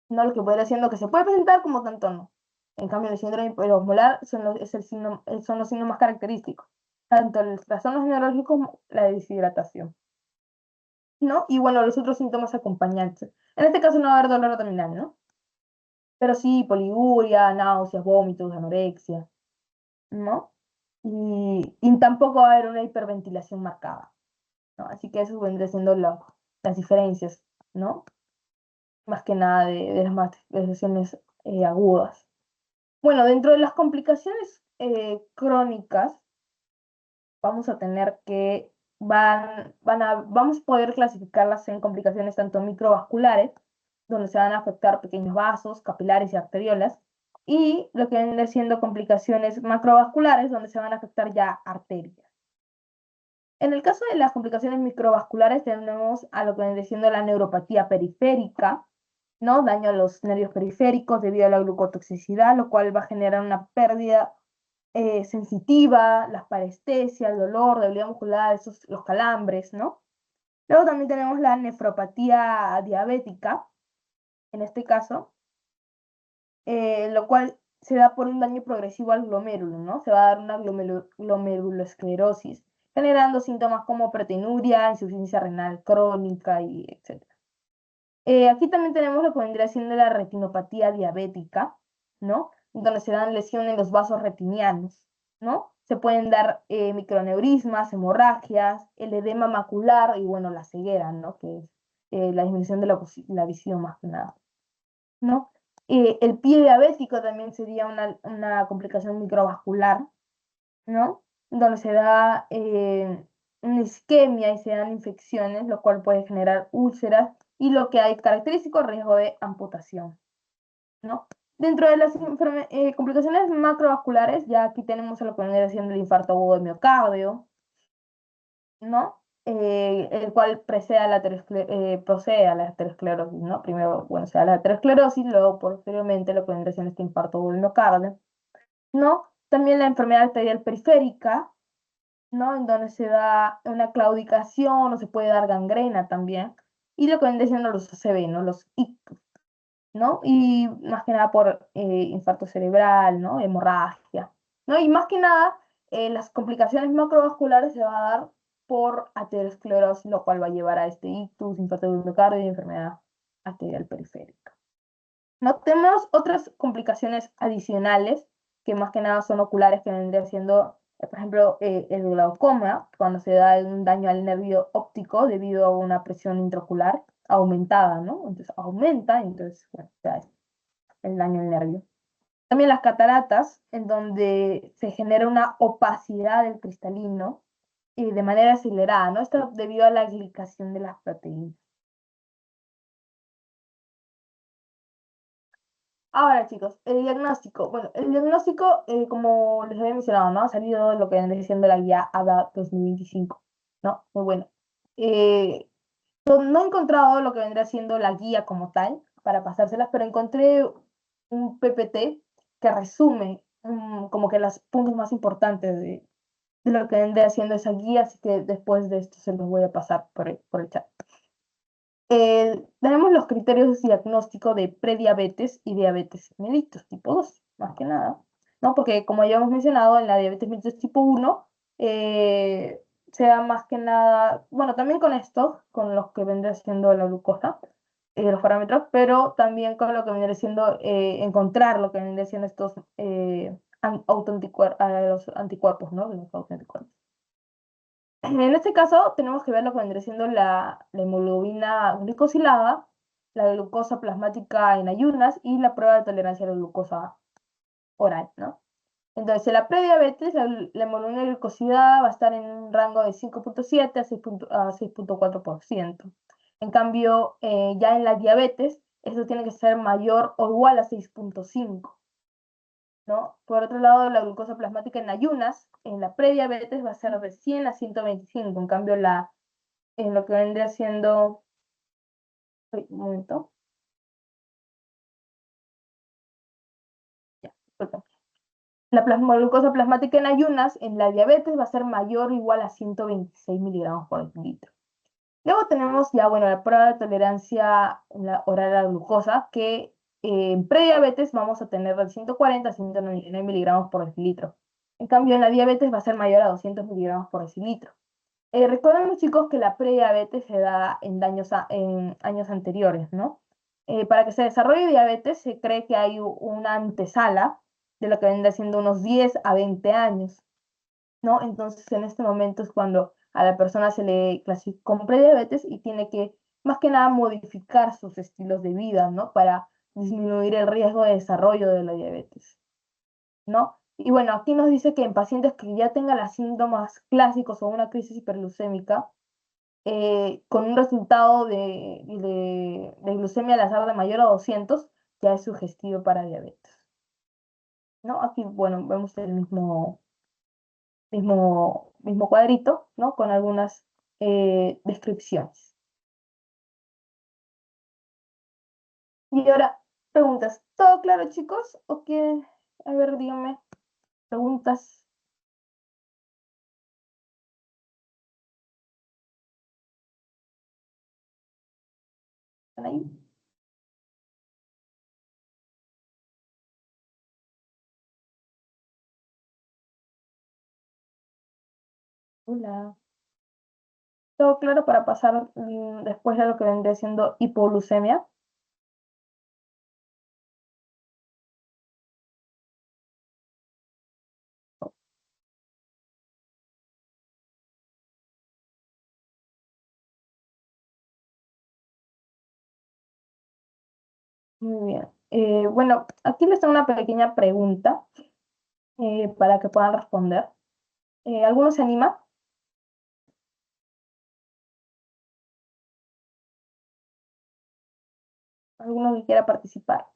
¿no? Lo que podría siendo que se puede presentar como tanto no. En cambio, el síndrome hiperosmolar son los signos más característicos, tanto los trastornos neurológicos como la deshidratación, ¿no? Y bueno, los otros síntomas acompañantes. En este caso no va a haber dolor abdominal, ¿no? Pero sí, poliguria, náuseas, vómitos, anorexia, ¿no? Y tampoco va a haber una hiperventilación marcada, ¿no? Así que eso vendría siendo las diferencias, ¿no? Más que nada de las manifestaciones agudas. Bueno, dentro de las complicaciones crónicas, vamos a tener que, vamos a poder clasificarlas en complicaciones tanto microvasculares, donde se van a afectar pequeños vasos, capilares y arteriolas, y lo que vienen siendo complicaciones macrovasculares, donde se van a afectar ya arterias. En el caso de las complicaciones microvasculares, tenemos a lo que viene siendo la neuropatía periférica, ¿no? Daño a los nervios periféricos debido a la glucotoxicidad, lo cual va a generar una pérdida sensitiva, la parestesia, el dolor, debilidad muscular, los calambres, ¿no? Luego también tenemos la nefropatía diabética, en este caso, lo cual se da por un daño progresivo al glomérulo, ¿no? Se va a dar una glomerulosclerosis, generando síntomas como proteinuria, insuficiencia renal crónica y etc. Aquí también tenemos lo que vendría siendo la retinopatía diabética, ¿no? Donde se dan lesiones en los vasos retinianos, ¿no? Se pueden dar microneurismas, hemorragias, el edema macular y, bueno, la ceguera, ¿no? Que es la disminución de la visión más que nada, ¿no? El pie diabético también sería una complicación microvascular, ¿no? Donde se da una isquemia y se dan infecciones, lo cual puede generar úlceras y lo que hay característico riesgo de amputación, ¿no? Dentro de las complicaciones macrovasculares, ya aquí tenemos lo que viene siendo el infarto agudo de miocardio, ¿no? El cual procede a la aterosclerosis, ¿no? Primero, bueno, se da la aterosclerosis, luego posteriormente lo que viene siendo este infarto agudo de miocardio, ¿no? También la enfermedad arterial periférica, ¿no? En donde se da una claudicación o se puede dar gangrena también. Y lo que vienen siendo los ACV, ¿no? Los ictus, ¿no? Y más que nada por infarto cerebral, ¿no? Hemorragia, ¿no? Y más que nada, las complicaciones macrovasculares se va a dar por aterosclerosis, lo cual va a llevar a este ictus, infarto de miocardio y enfermedad arterial periférica. No tenemos otras complicaciones adicionales que más que nada son oculares, que vendría siendo, por ejemplo, el glaucoma, cuando se da un daño al nervio óptico debido a una presión intraocular aumentada, ¿no? Entonces aumenta, entonces, bueno, ya es el daño al nervio. También las cataratas, en donde se genera una opacidad del cristalino y de manera acelerada, ¿no? Esto debido a la glicación de las proteínas. Ahora, chicos, el diagnóstico. Bueno, el diagnóstico, como les había mencionado, ¿no? Ha salido lo que viene diciendo la guía ADA 2025, ¿no? Muy bueno. Eh, no he encontrado lo que vendría siendo la guía como tal para pasárselas, pero encontré un PPT que resume como que los puntos más importantes de lo que vendría siendo esa guía, así que después de esto se los voy a pasar por el chat. Tenemos los criterios de diagnóstico de prediabetes y diabetes mellitus tipo 2, más que nada, ¿no? Porque como ya hemos mencionado, en la diabetes mellitus tipo 1 sea más que nada, bueno, también con estos, con los que vendría siendo la glucosa, los parámetros, pero también con lo que vendría siendo encontrar lo que vendría siendo estos los anticuerpos, ¿no? Los autoanticuerpos. En este caso, tenemos que ver lo que vendría siendo la hemoglobina glicosilada, la glucosa plasmática en ayunas y la prueba de tolerancia a la glucosa oral, ¿no? Entonces, en la prediabetes, la hemoglobina glicosilada va a estar en un rango de 5,7 a 6,4%. En cambio, ya en la diabetes, esto tiene que ser mayor o igual a 6,5, ¿no? Por otro lado, la glucosa plasmática en ayunas, en la prediabetes va a ser de 100 a 125. En cambio, en lo que vendría siendo... Uy, un momento. Ya, disculpa. La glucosa plasmática en ayunas en la diabetes va a ser mayor o igual a 126 miligramos por litro. Luego tenemos ya, bueno, la prueba de tolerancia oral a la glucosa, que en prediabetes vamos a tener de 140 a 199 miligramos por decilitro. En cambio, en la diabetes va a ser mayor a 200 miligramos por decilitro. Recuerden, chicos, que la prediabetes se da en años anteriores, ¿no? Para que se desarrolle diabetes se cree que hay una antesala de lo que vendría siendo unos 10 a 20 años, ¿no? Entonces, en este momento es cuando a la persona se le clasifica con prediabetes y tiene que, más que nada, modificar sus estilos de vida, ¿no? Para disminuir el riesgo de desarrollo de la diabetes, ¿no? Y bueno, aquí nos dice que en pacientes que ya tengan los síntomas clásicos o una crisis hiperglucémica, con un resultado de glucemia al azar de mayor a 200, ya es sugestivo para diabetes, ¿no? Aquí, bueno, vemos el mismo cuadrito, ¿no? Con algunas descripciones. Y ahora, preguntas. ¿Todo claro, chicos? ¿O qué? A ver, díganme. Preguntas. ¿Están ahí? Hola. ¿Todo claro para pasar después de lo que vendría siendo hipoglucemia? Muy bien. Bueno, aquí les tengo una pequeña pregunta para que puedan responder. ¿Alguno se anima? ¿Alguno que quiera participar?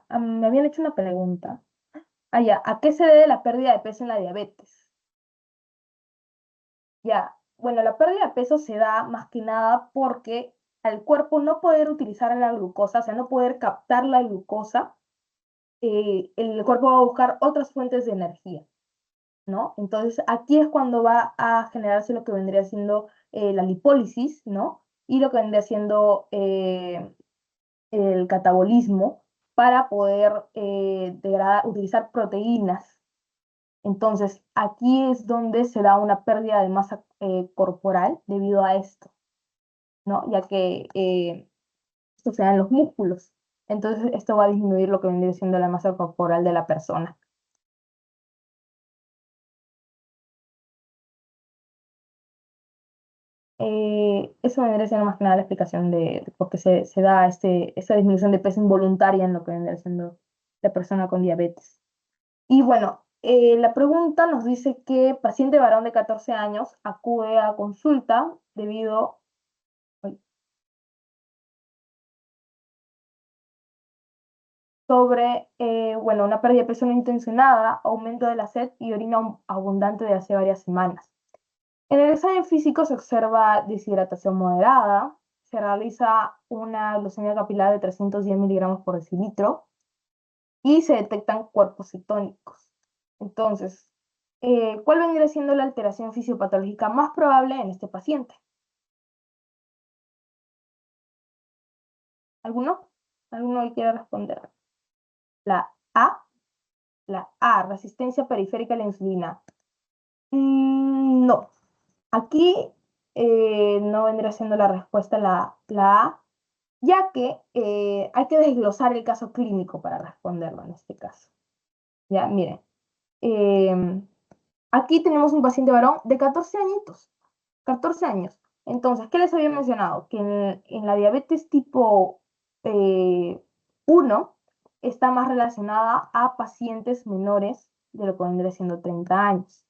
Me habían hecho una pregunta. Ya. ¿A qué se debe la pérdida de peso en la diabetes? Ya. Bueno, la pérdida de peso se da más que nada porque al cuerpo no poder utilizar la glucosa, o sea, no poder captar la glucosa, el cuerpo va a buscar otras fuentes de energía, ¿no? Entonces, aquí es cuando va a generarse lo que vendría siendo la lipólisis, ¿no? Y lo que vendría siendo el catabolismo para poder utilizar proteínas. Entonces, aquí es donde se da una pérdida de masa corporal debido a esto, ¿no? Ya que esto se da en los músculos. Entonces, esto va a disminuir lo que vendría siendo la masa corporal de la persona. Eso vendría siendo más que nada la explicación de por qué se da esta disminución de peso involuntaria en lo que vendría siendo la persona con diabetes. Y bueno, la pregunta nos dice que paciente varón de 14 años acude a consulta debido ay, sobre, bueno, una pérdida de peso no intencionada, aumento de la sed y orina abundante de hace varias semanas. En el examen físico se observa deshidratación moderada, se realiza una glucemia capilar de 310 miligramos por decilitro y se detectan cuerpos cetónicos. Entonces, ¿cuál vendría siendo la alteración fisiopatológica más probable en este paciente? ¿Alguno? ¿Alguno que quiera responder? La A, la A, resistencia periférica a la insulina. No, aquí no vendría siendo la respuesta la A, ya que hay que desglosar el caso clínico para responderlo en este caso. Ya, miren, em, aquí tenemos un paciente varón de 14 añitos, 14 años. Entonces, ¿qué les había mencionado? Que en la diabetes tipo eh, 1 está más relacionada a pacientes menores de lo que vendría siendo 30 años,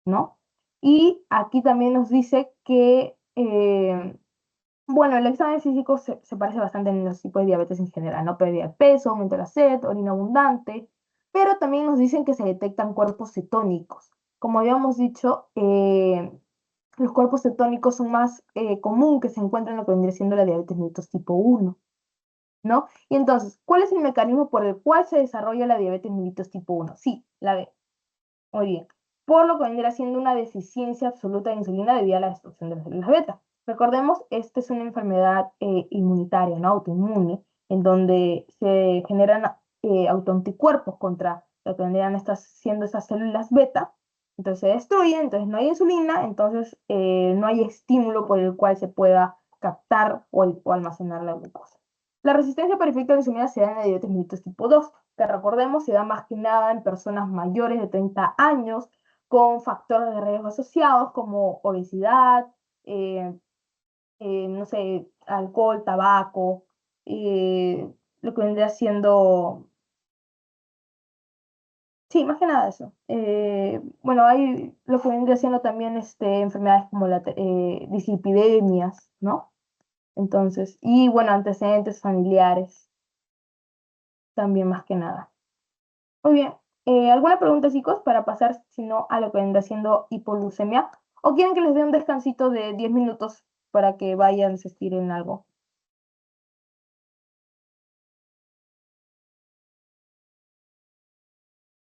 ¿no? Y aquí también nos dice que, bueno, el examen físico se parece bastante en los tipos de diabetes en general, ¿no? Pérdida de peso, aumento de la sed, orina abundante, pero también nos dicen que se detectan cuerpos cetónicos. Como habíamos dicho, los cuerpos cetónicos son más común que se encuentran en lo que vendría siendo la diabetes mellitus tipo 1, ¿no? Y entonces, ¿cuál es el mecanismo por el cual se desarrolla la diabetes mellitus tipo 1? Sí, la B. Muy bien. Por lo que vendría siendo una deficiencia absoluta de insulina debido a la destrucción de las células beta. Recordemos, esta es una enfermedad inmunitaria, ¿no? Autoinmune, en donde se generan autoanticuerpos contra lo que vendrían siendo esas células beta. Entonces se destruyen, entonces no hay insulina, entonces no hay estímulo por el cual se pueda captar o almacenar la glucosa. La resistencia periférica a la insulina se da en la diabetes mellitus tipo 2, que recordemos se da más que nada en personas mayores de 30 años con factores de riesgo asociados como obesidad, eh, no sé, alcohol, tabaco, lo que vendría siendo, sí, más que nada eso. Bueno, hay lo que vendría siendo también enfermedades como la dislipidemias, ¿no? Entonces, y bueno, antecedentes familiares también más que nada. Muy bien. ¿Alguna pregunta, chicos, para pasar, si no, a lo que vendrá siendo hipoglucemia? ¿O quieren que les dé un descansito de 10 minutos para que vayan, se estiren algo?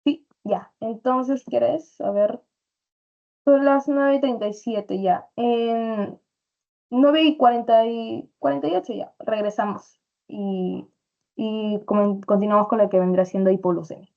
Sí, ya. Entonces, ¿quieres? A ver, son las 9:37 ya. En 9:48 ya. Regresamos y continuamos con lo que vendrá siendo hipoglucemia.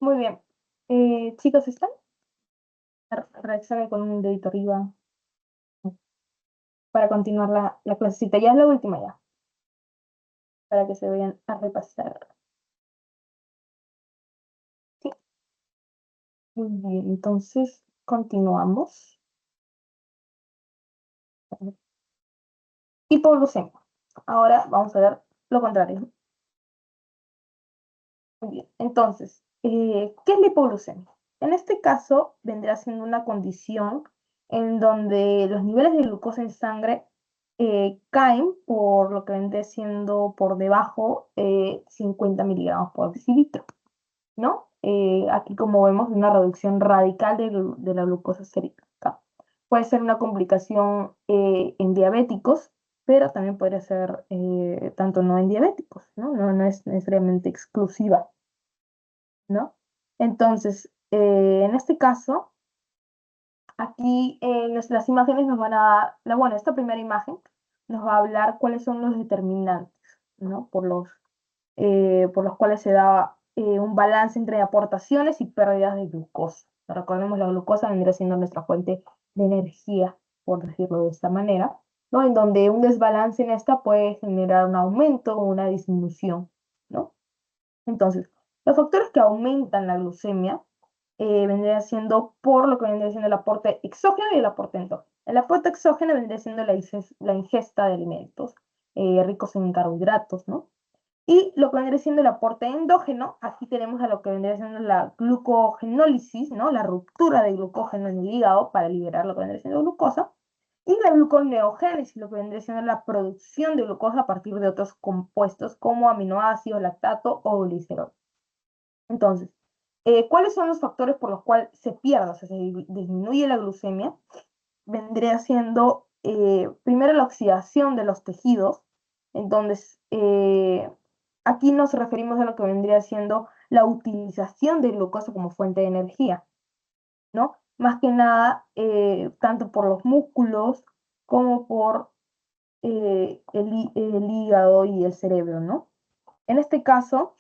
Muy bien. Chicos, ¿están? Reaccionen con un dedito arriba para continuar la clasecita. Ya es la última ya, para que se vayan a repasar. Sí, muy bien. Entonces, continuamos. Hipoglucemia. Ahora vamos a ver lo contrario. Muy bien. Entonces, ¿qué es la hipoglucemia? En este caso, vendrá siendo una condición en donde los niveles de glucosa en sangre caen por lo que vendría siendo por debajo 50 miligramos por decilitro, ¿no? Aquí, como vemos, una reducción radical de la glucosa sérica. Puede ser una complicación en diabéticos, pero también podría ser tanto no en diabéticos, ¿no? No es necesariamente exclusiva, ¿no? Entonces, en este caso, aquí las imágenes nos van a dar, bueno, esta primera imagen nos va a hablar cuáles son los determinantes, ¿no? Por los cuales se da un balance entre aportaciones y pérdidas de glucosa. Recordemos, la glucosa vendría siendo nuestra fuente de energía, por decirlo de esta manera, ¿no? En donde un desbalance en esta puede generar un aumento o una disminución, ¿no? Entonces, los factores que aumentan la glucemia vendría siendo por lo que vendría siendo el aporte exógeno y el aporte endógeno. El aporte exógeno vendría siendo la ingesta de alimentos ricos en carbohidratos, ¿no? Y lo que vendría siendo el aporte endógeno, aquí tenemos a lo que vendría siendo la glucogenólisis, ¿no? La ruptura de glucógeno en el hígado para liberar lo que vendría siendo glucosa. Y la gluconeogénesis, lo que vendría siendo la producción de glucosa a partir de otros compuestos como aminoácidos, lactato o glicerol. Entonces, ¿cuáles son los factores por los cuales se pierde, o sea, se disminuye la glucemia? Vendría siendo primero la oxidación de los tejidos. Entonces, aquí nos referimos a lo que vendría siendo la utilización de glucosa como fuente de energía, ¿no? Más que nada, tanto por los músculos como por el hígado y el cerebro, ¿no? En este caso,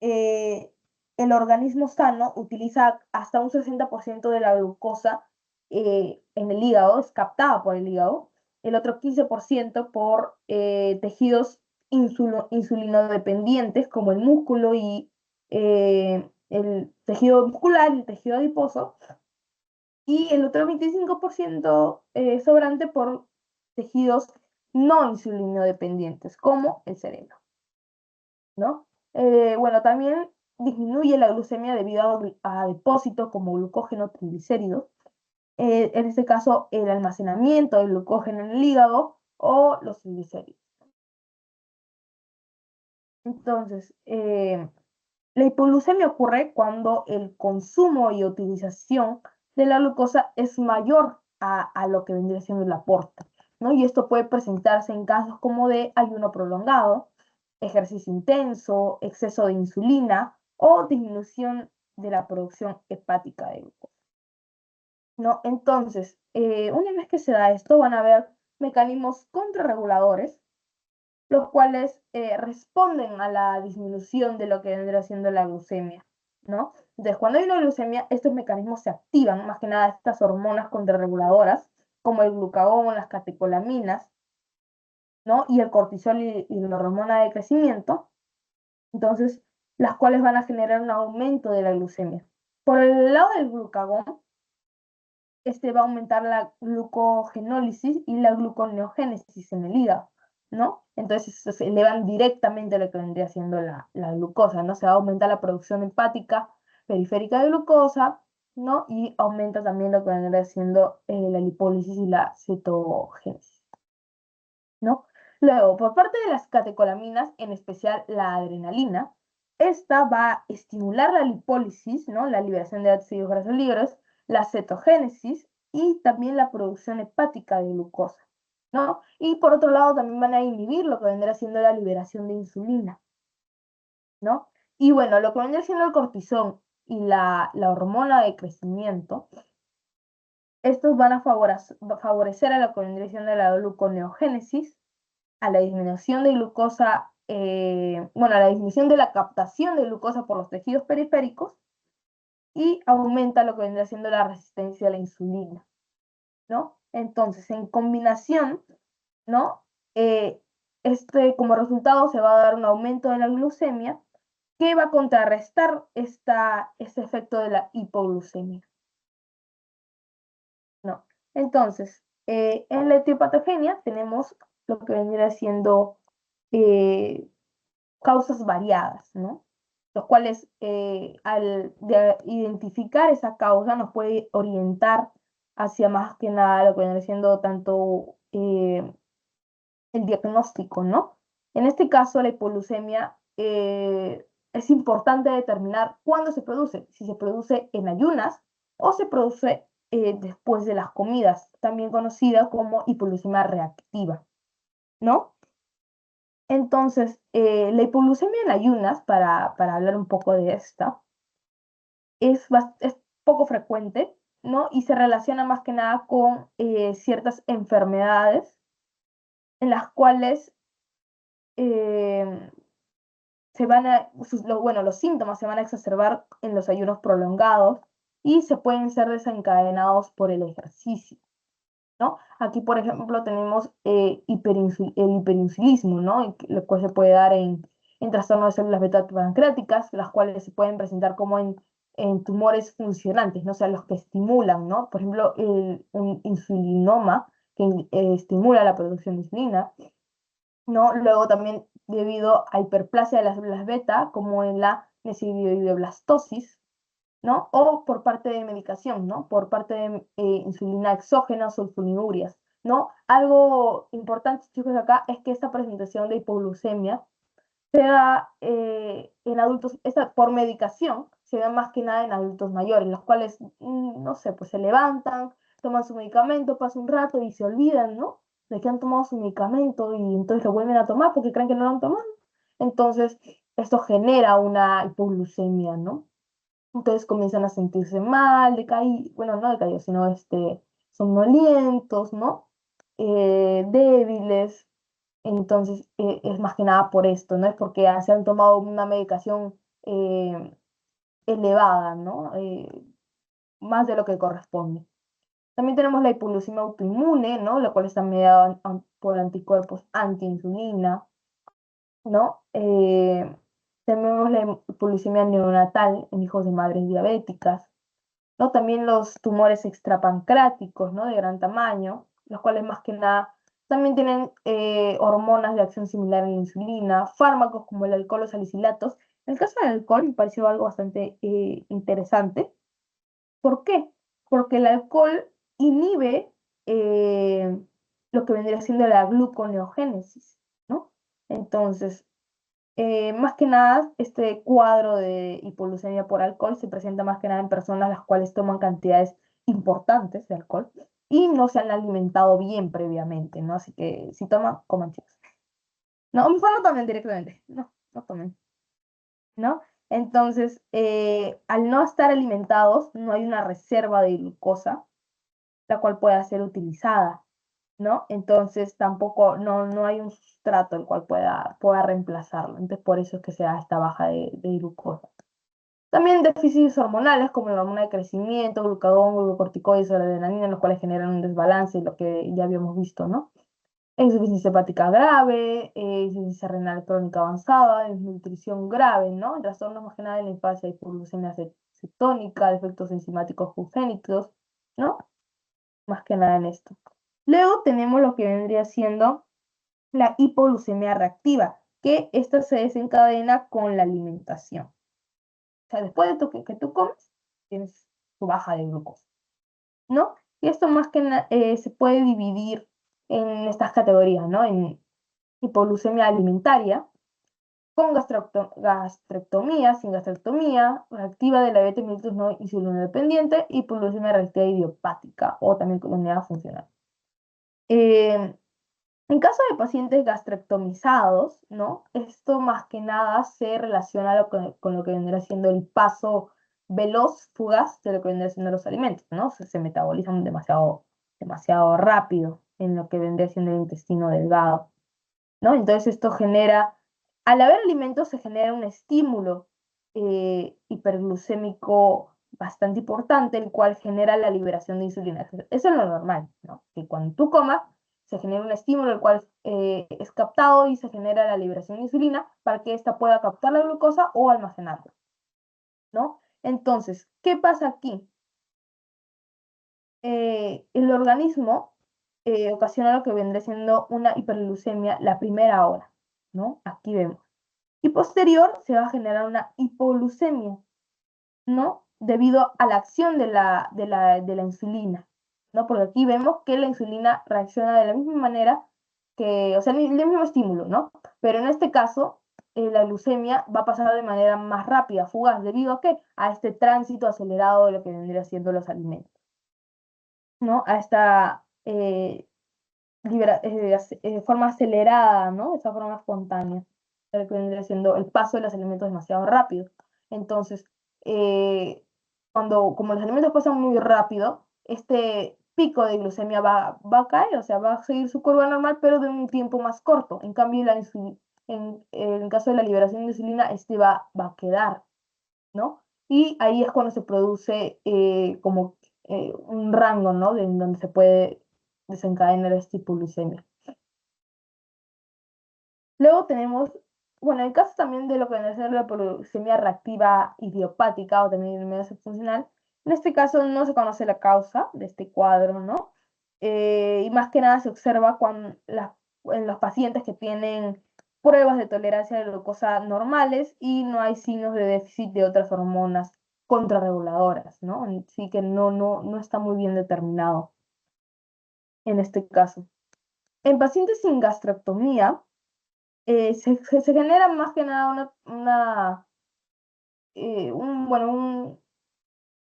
eh, el organismo sano utiliza hasta un 60% de la glucosa en el hígado, es captada por el hígado, el otro 15% por tejidos insulinodependientes como el músculo y el tejido muscular y el tejido adiposo, y el otro 25% sobrante por tejidos no insulinodependientes como el cerebro, ¿no? Bueno, también disminuye la glucemia debido a depósitos como glucógeno, triglicéridos, en este caso el almacenamiento del glucógeno en el hígado o los triglicéridos. Entonces, la hipoglucemia ocurre cuando el consumo y utilización de la glucosa es mayor a lo que vendría siendo el aporte, ¿no? Y esto puede presentarse en casos como de ayuno prolongado, ejercicio intenso, exceso de insulina o disminución de la producción hepática de glucosa, ¿no? Entonces, una vez que se da esto, van a haber mecanismos contrarreguladores los cuales responden a la disminución de lo que vendría siendo la glucemia, ¿no? Entonces, cuando hay una glucemia, estos mecanismos se activan, más que nada estas hormonas contrarreguladoras, como el glucagón, las catecolaminas, ¿no? Y el cortisol y la hormona de crecimiento, entonces, las cuales van a generar un aumento de la glucemia. Por el lado del glucagón, este va a aumentar la glucogenólisis y la gluconeogénesis en el hígado, ¿no? Entonces se elevan directamente a lo que vendría siendo la glucosa, ¿no? Se va a aumentar la producción hepática periférica de glucosa, ¿no? Y aumenta también lo que vendría siendo la lipólisis y la cetogénesis, ¿no? Luego, por parte de las catecolaminas, en especial la adrenalina, esta va a estimular la lipólisis, ¿no? La liberación de ácidos grasos libres, la cetogénesis y también la producción hepática de glucosa, ¿no? Y por otro lado, también van a inhibir lo que vendrá siendo la liberación de insulina, ¿no? Y bueno, lo que vendrá siendo el cortisol y la hormona de crecimiento, estos van a favorecer a lo que vendría siendo la gluconeogénesis, a la disminución de glucosa bueno, la disminución de la captación de glucosa por los tejidos periféricos y aumenta lo que vendría siendo la resistencia a la insulina, ¿no? Entonces, en combinación, ¿no? Como resultado se va a dar un aumento de la glucemia que va a contrarrestar este efecto de la hipoglucemia, ¿no? Entonces, en la etiopatogenia tenemos lo que vendría siendo causas variadas, ¿no? Los cuales identificar esa causa nos puede orientar hacia más que nada lo que viene siendo tanto el diagnóstico, ¿no? En este caso, la hipoglucemia es importante determinar cuándo se produce, si se produce en ayunas o se produce después de las comidas, también conocida como hipoglucemia reactiva, ¿no? Entonces, la hipoglucemia en ayunas, para hablar un poco de esta, es poco frecuente, ¿no? Y se relaciona más que nada con ciertas enfermedades en las cuales eh, bueno, los síntomas se van a exacerbar en los ayunos prolongados y se pueden ser desencadenados por el ejercicio, ¿no? Aquí, por ejemplo, tenemos el hiperinsulismo, ¿no? Lo cual se puede dar en trastornos de células beta pancreáticas, las cuales se pueden presentar como en tumores funcionantes, ¿no? O sea, los que estimulan, ¿no? Por ejemplo, un insulinoma que estimula la producción de insulina, ¿no? Luego también debido a hiperplasia de las células beta, como en la necidioblastosis, ¿no? O por parte de medicación, ¿no? Por parte de insulina exógena o sulfonilureas, ¿no? Algo importante, chicos, acá es que esta presentación de hipoglucemia se da en adultos, por medicación, se da más que nada en adultos mayores, los cuales, no sé, pues se levantan, toman su medicamento, pasa un rato y se olvidan, ¿no? De que han tomado su medicamento y entonces lo vuelven a tomar porque creen que no lo han tomado. Entonces, esto genera una hipoglucemia, ¿no? Entonces comienzan a sentirse mal, bueno, no decaídos, sino somnolientos, ¿no? Débiles. Entonces, es más que nada por esto, no es porque se han tomado una medicación elevada, ¿no? Más de lo que corresponde. También tenemos la hipoglucemia autoinmune, ¿no? La cual está mediada por anticuerpos antiinsulina, ¿no? Tenemos la hipoglucemia neonatal en hijos de madres diabéticas, ¿no? También los tumores extrapancreáticos, ¿no? De gran tamaño, los cuales más que nada también tienen hormonas de acción similar a la insulina, fármacos como el alcohol o salicilatos. En el caso del alcohol me pareció algo bastante interesante. ¿Por qué? Porque el alcohol inhibe eh, lo que vendría siendo la gluconeogénesis, ¿no? Entonces, más que nada, este cuadro de hipoglucemia por alcohol se presenta más que nada en personas las cuales toman cantidades importantes de alcohol y no se han alimentado bien previamente, ¿no? Así que si toman, coman chicos. No, mejor no tomen directamente, no, no tomen, ¿no? Entonces, al no estar alimentados, no hay una reserva de glucosa, la cual pueda ser utilizada, ¿no? Entonces tampoco, no hay un sustrato el cual pueda reemplazarlo. Entonces por eso es que se da esta baja de glucosa. También déficits hormonales como la hormona de crecimiento, glucagón, glucocorticoides o la adrenalina, los cuales generan un desbalance, lo que ya habíamos visto, ¿no? Insuficiencia hepática grave, insuficiencia renal crónica avanzada, desnutrición grave, ¿no? Trastornos más que nada en la infancia, hipoglucemia cetónica, defectos enzimáticos congénitos, ¿no? Más que nada en esto. Luego tenemos lo que vendría siendo la hipoglucemia reactiva, que esta se desencadena con la alimentación. O sea, después de que tú comes, tienes tu baja de glucosa, ¿no? Y esto más que nada se puede dividir en estas categorías, ¿no? En hipoglucemia alimentaria, con gastrectomía, sin gastrectomía, reactiva de la diabetes mellitus no insulino dependiente, hipoglucemia reactiva idiopática, o también denominada funcional. Eh, En caso de pacientes gastrectomizados, ¿no? Esto más que nada se relaciona con lo que vendrá siendo el paso veloz, fugaz de lo que vendrá siendo los alimentos, ¿no? Se metabolizan demasiado, demasiado rápido en lo que vendría siendo el intestino delgado, ¿no? Entonces esto genera Al haber alimentos se genera un estímulo hiperglucémico bastante importante, el cual genera la liberación de insulina. Eso es lo normal, ¿no? Que cuando tú comas, se genera un estímulo, el cual es captado y se genera la liberación de insulina para que ésta pueda captar la glucosa o almacenarla, ¿no? Entonces, ¿qué pasa aquí? El organismo ocasiona lo que vendría siendo una hiperglucemia la primera hora, ¿no? Aquí vemos. Y posterior se va a generar una hipoglucemia, ¿no? Debido a la acción de la insulina, ¿no? Porque aquí vemos que la insulina reacciona de la misma manera que, o sea, el mismo estímulo, ¿no? Pero en este caso, la glucemia va a pasar de manera más rápida, fugaz, ¿debido a qué? A este tránsito acelerado de lo que vendría siendo los alimentos, ¿no? A esta forma acelerada, ¿no? Esa forma espontánea, lo que vendría siendo el paso de los alimentos demasiado rápido. Entonces, eh, como los alimentos pasan muy rápido, este pico de glucemia va a caer, o sea, va a seguir su curva normal, pero de un tiempo más corto. En cambio, en el caso de la liberación de insulina, este va a quedar, ¿no? Y ahí es cuando se produce como un rango, ¿no? En donde se puede desencadenar esta hipoglucemia. Luego tenemos, bueno, el caso también de lo que viene a ser la hipoglucemia reactiva idiopática o también medio funcional. En este caso no se conoce la causa de este cuadro, ¿no? Y más que nada se observa en los pacientes que tienen pruebas de tolerancia a la glucosa normales y no hay signos de déficit de otras hormonas contrarreguladoras, ¿no? Así que no está muy bien determinado en este caso. En pacientes sin gastrectomía, se genera más que nada bueno,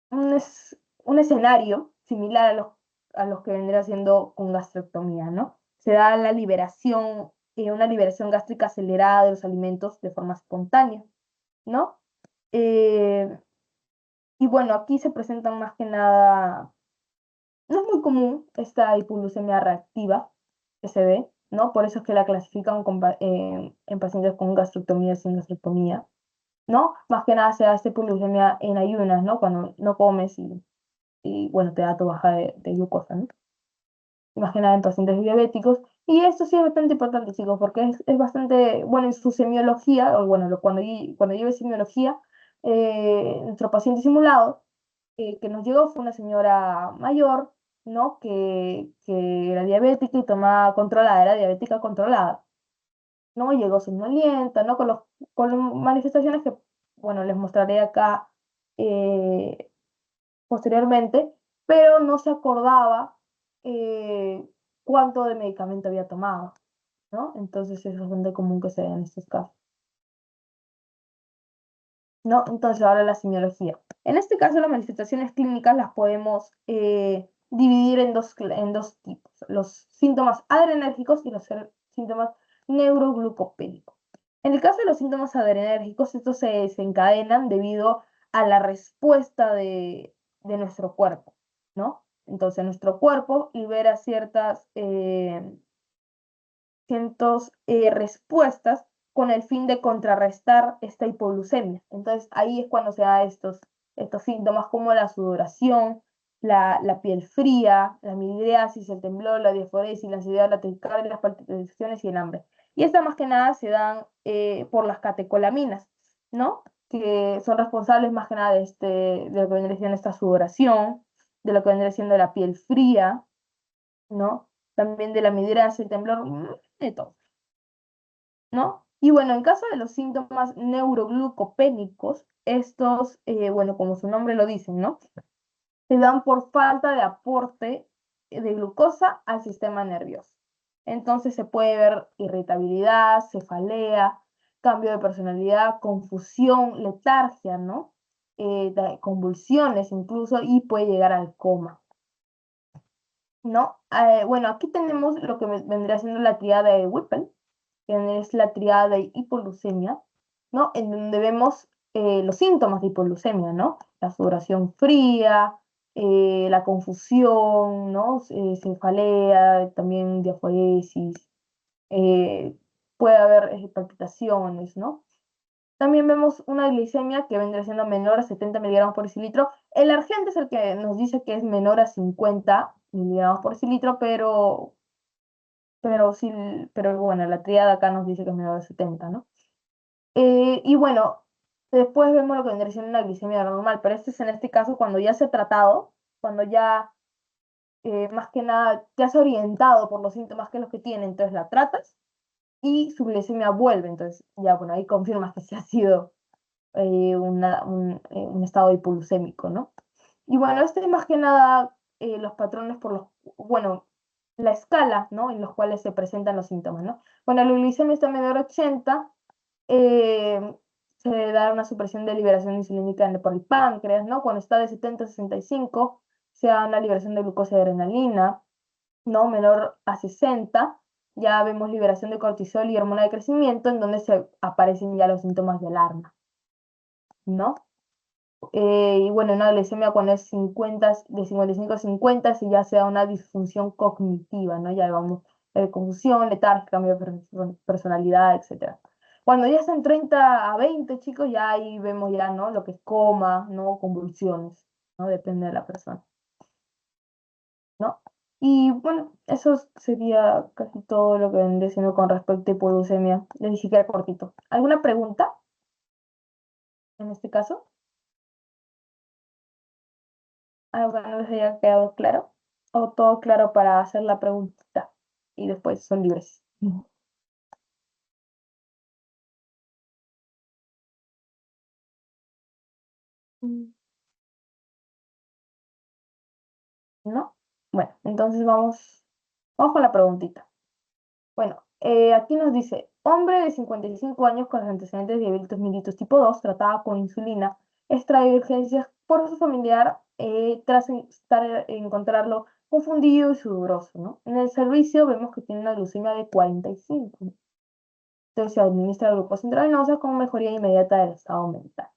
un escenario similar a los que vendría siendo con gastrectomía, ¿no? Se da la liberación, una liberación gástrica acelerada de los alimentos de forma espontánea, ¿no? Eh, y bueno, aquí se presentan más que nada, no es muy común esta hipoglucemia reactiva que se ve, ¿no? Por eso es que la clasifican en pacientes con gastrectomía sin gastrectomía, ¿no? Más que nada se da esta hipoglucemia en ayunas, ¿no? Cuando no comes y bueno, te da tu baja de glucosa, ¿no? Más que nada en pacientes diabéticos. Y esto sí es bastante importante, chicos, porque es bastante, bueno, en su semiología, o bueno, cuando lleve semiología, nuestro paciente simulado que nos llegó fue una señora mayor, ¿no? Que era diabética y tomaba controlada, era diabética controlada, ¿no? Llegó somnolienta, ¿no? Con las manifestaciones que, bueno, les mostraré acá eh, posteriormente, pero no se acordaba eh, cuánto de medicamento había tomado, ¿no? Entonces es bastante común que se vea en estos casos, ¿no? Entonces ahora la semiología. En este caso las manifestaciones clínicas las podemos dividir en dos tipos, los síntomas adrenérgicos y los síntomas neuroglucopénicos. En el caso de los síntomas adrenérgicos, estos se desencadenan debido a la respuesta de nuestro cuerpo, ¿no? Entonces nuestro cuerpo libera ciertas respuestas con el fin de contrarrestar esta hipoglucemia. Entonces ahí es cuando se da estos síntomas como la sudoración, la piel fría, la midriasis, el temblor, la diaforesis, la ansiedad, la taquicardia, las palpitaciones y el hambre. Y estas más que nada se dan por las catecolaminas, ¿no? Que son responsables más que nada de lo que vendría siendo esta sudoración, de lo que vendría siendo la piel fría, ¿no? También de la midriasis, el temblor, de todo, ¿no? Y bueno, en caso de los síntomas neuroglucopénicos, estos, bueno, como su nombre lo dice, ¿no? Se dan por falta de aporte de glucosa al sistema nervioso. Entonces se puede ver irritabilidad, cefalea, cambio de personalidad, confusión, letargia, ¿no? Convulsiones incluso y puede llegar al coma, ¿no? Bueno, aquí tenemos lo que vendría siendo la triada de Whipple, que es la triada de hipoglucemia, ¿no? En donde vemos los síntomas de hipoglucemia, ¿no? La sudoración fría, la confusión, ¿no? Cefalea, también diaforesis, puede haber palpitaciones, ¿no? También vemos una glicemia que vendría siendo menor a 70 miligramos por decilitro. El Argente es el que nos dice que es menor a 50 miligramos por decilitro, sí, pero bueno, la triada acá nos dice que es menor a 70, ¿no? Y bueno, después vemos lo que vendría siendo una glicemia normal, pero este es en este caso cuando ya se ha tratado, cuando ya más que nada te has orientado por los síntomas que es lo que tiene, entonces la tratas y su glicemia vuelve, entonces ya bueno, ahí confirmas que sí ha sido un estado hipoglucémico, ¿no? Y bueno, este es más que nada los patrones por los, bueno, la escala, ¿no? En los cuales se presentan los síntomas, ¿no? Bueno, la glicemia está menor a 80, eh, se da una supresión de liberación insulínica por el páncreas, ¿no? Cuando está de 70 a 65, se da una liberación de glucosa y adrenalina, ¿no? Menor a 60, ya vemos liberación de cortisol y hormona de crecimiento, en donde se aparecen ya los síntomas de alarma, ¿no? Y bueno, una glicemia cuando es 50, de 55 a 50, si ya sea una disfunción cognitiva, ¿no? Ya vamos, confusión, letargia, cambio de personalidad, etcétera. Cuando ya están 30 a 20, chicos, ya ahí vemos ya, ¿no? Lo que es coma, ¿no? Convulsiones, ¿no? Depende de la persona, ¿no? Y bueno, eso sería casi todo lo que vendría siendo con respecto a hipoglucemia. Les dije que era cortito. ¿Alguna pregunta en este caso? ¿Algo que no les haya quedado claro? ¿O todo claro para hacer la preguntita? Y después son libres. Mm. ¿No? Bueno, entonces vamos con la preguntita. Bueno, aquí nos dice, hombre de 55 años con los antecedentes de diabetes mellitus tipo 2, tratada con insulina, extrae urgencias por su familiar tras encontrarlo confundido y sudoroso, ¿no? En el servicio vemos que tiene una glucemia de 45. Entonces se administra glucosa intravenosa con mejoría inmediata del estado mental.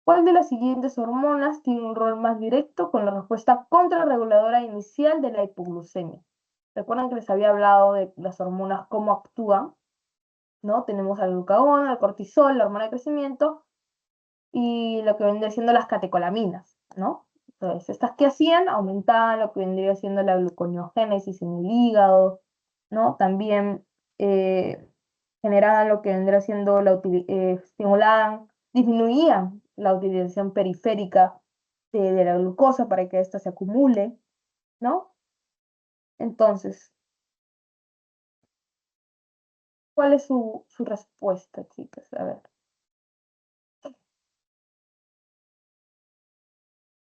¿Cuál de las siguientes hormonas tiene un rol más directo con la respuesta contrarreguladora inicial de la hipoglucemia? Recuerdan que les había hablado de las hormonas, cómo actúan, ¿no? Tenemos al glucagón, al cortisol, la hormona de crecimiento y lo que vendría siendo las catecolaminas, ¿no? Entonces, estas que hacían aumentaban lo que vendría siendo la gluconeogénesis en el hígado, ¿no? También generaban lo que vendría siendo estimulaban, disminuían la utilización periférica de la glucosa para que ésta se acumule, ¿no? Entonces, ¿cuál es su respuesta, chicas? A ver,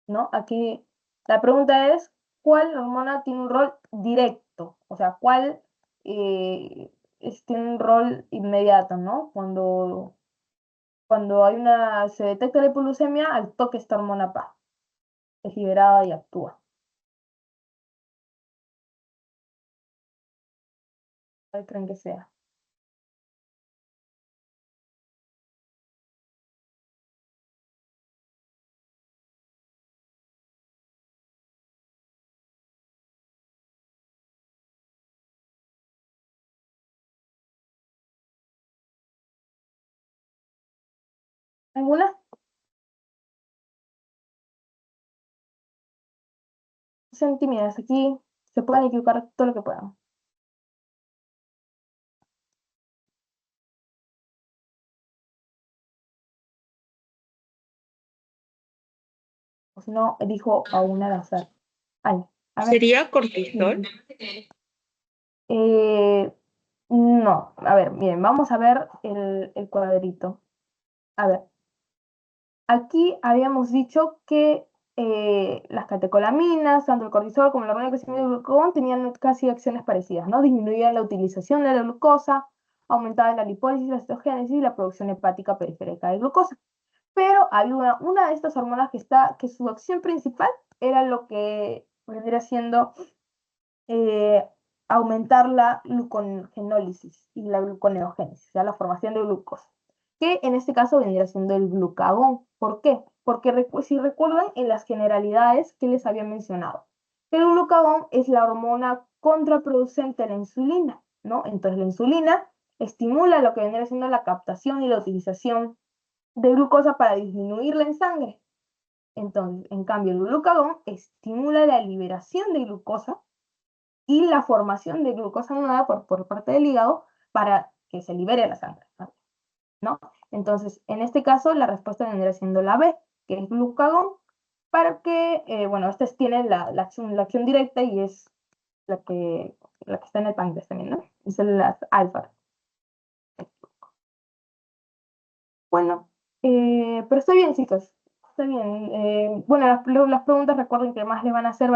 ¿no? Aquí la pregunta es, ¿cuál hormona tiene un rol directo? O sea, ¿cuál tiene un rol inmediato, ¿no? Cuando se detecta la hipoglucemia, al toque esta hormona es liberada y actúa. ¿Cuál creen que sea? ¿Alguna? No sean tímidas, aquí se pueden equivocar todo lo que puedan. O si no, elijo a una al azar. Ay, a ver. ¿Sería cortisol? Eh, no, a ver, miren, vamos a ver el cuadrito. A ver, aquí habíamos dicho que las catecolaminas, tanto el cortisol como la hormona de crecimiento del glucagón, tenían casi acciones parecidas, ¿no? Disminuían la utilización de la glucosa, aumentaban la lipólisis, la citogénesis y la producción hepática periférica de glucosa. Pero había una de estas hormonas que su acción principal era lo que vendría siendo eh, aumentar la glucogenólisis y la gluconeogénesis, o sea, la formación de glucosa, que en este caso vendría siendo el glucagón. ¿Por qué? Porque si recuerdan en las generalidades que les había mencionado, el glucagón es la hormona contraproducente a la insulina, ¿no? Entonces la insulina estimula lo que vendría siendo la captación y la utilización de glucosa para disminuirla en sangre. Entonces, en cambio, el glucagón estimula la liberación de glucosa y la formación de glucosa nueva por parte del hígado para que se libere la sangre, ¿no? Entonces, en este caso, la respuesta vendría siendo la B, que es glucagón, para que, bueno, esta tiene la acción directa y es la que está en el páncreas también, ¿no? Y células alfa. Bueno, pero está bien, chicos. Está bien. Bueno, las preguntas recuerden que más le van a hacer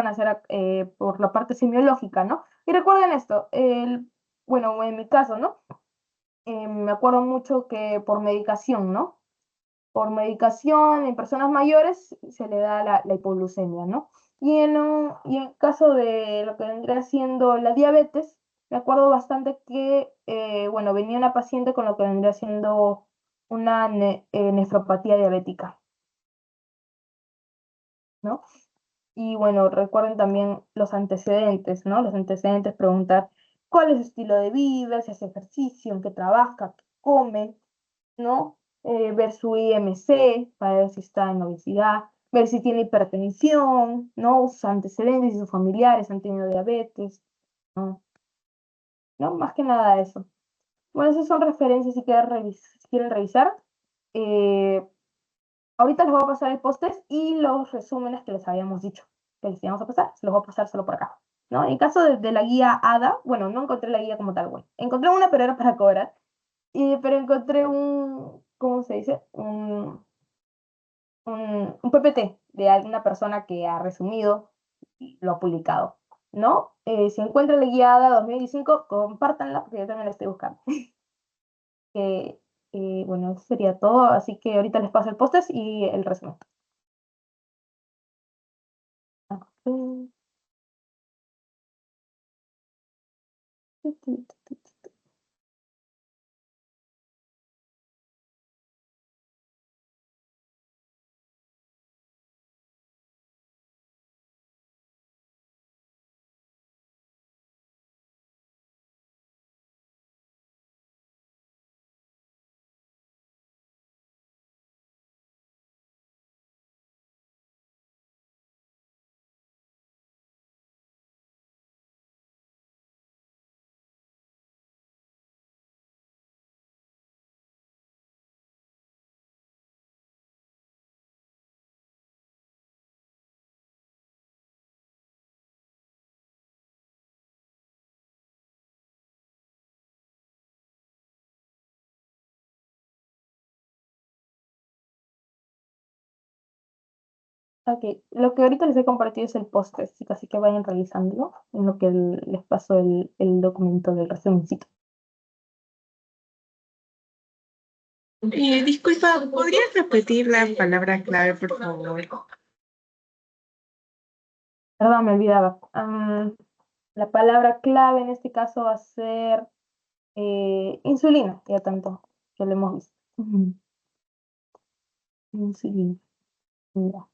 por la parte semiológica, ¿no? Y recuerden esto, bueno, en mi caso, ¿no? Me acuerdo mucho que por medicación, ¿no? Por medicación en personas mayores se le da la hipoglucemia, ¿no? Y en caso de lo que vendría siendo la diabetes, me acuerdo bastante que, bueno, venía una paciente con lo que vendría siendo una nefropatía diabética, ¿no? Y bueno, recuerden también los antecedentes, ¿no? Los antecedentes, preguntar cuál es su estilo de vida, si hace ejercicio, en qué trabaja, qué come, ¿no? Ver su IMC para ver si está en obesidad, ver si tiene hipertensión, ¿no? Sus antecedentes y sus familiares han tenido diabetes, ¿no? ¿No? Más que nada eso. Bueno, esas son referencias si quieren revisar. Eh, Ahorita les voy a pasar el post y los resúmenes que les habíamos dicho que les íbamos a pasar, se los voy a pasar solo por acá, ¿no? En caso de la guía ADA, bueno, no encontré la guía como tal, bueno, encontré una, pero era para cobrar, pero encontré ¿cómo se dice? Un PPT de alguna persona que ha resumido y lo ha publicado, ¿no? Si encuentran la guía ADA 2025, compártanla, porque yo también la estoy buscando. Eh, bueno, eso sería todo, así que ahorita les paso el post y el resumen. Ok. Ok, lo que ahorita les he compartido es el post así que vayan revisándolo en lo que les paso el documento del resumencito. Disculpa, ¿podrías repetir la palabra clave, por favor? Perdón, me olvidaba. La palabra clave en este caso va a ser insulina, ya tanto que lo hemos visto. Ujú. Insulina. Ya.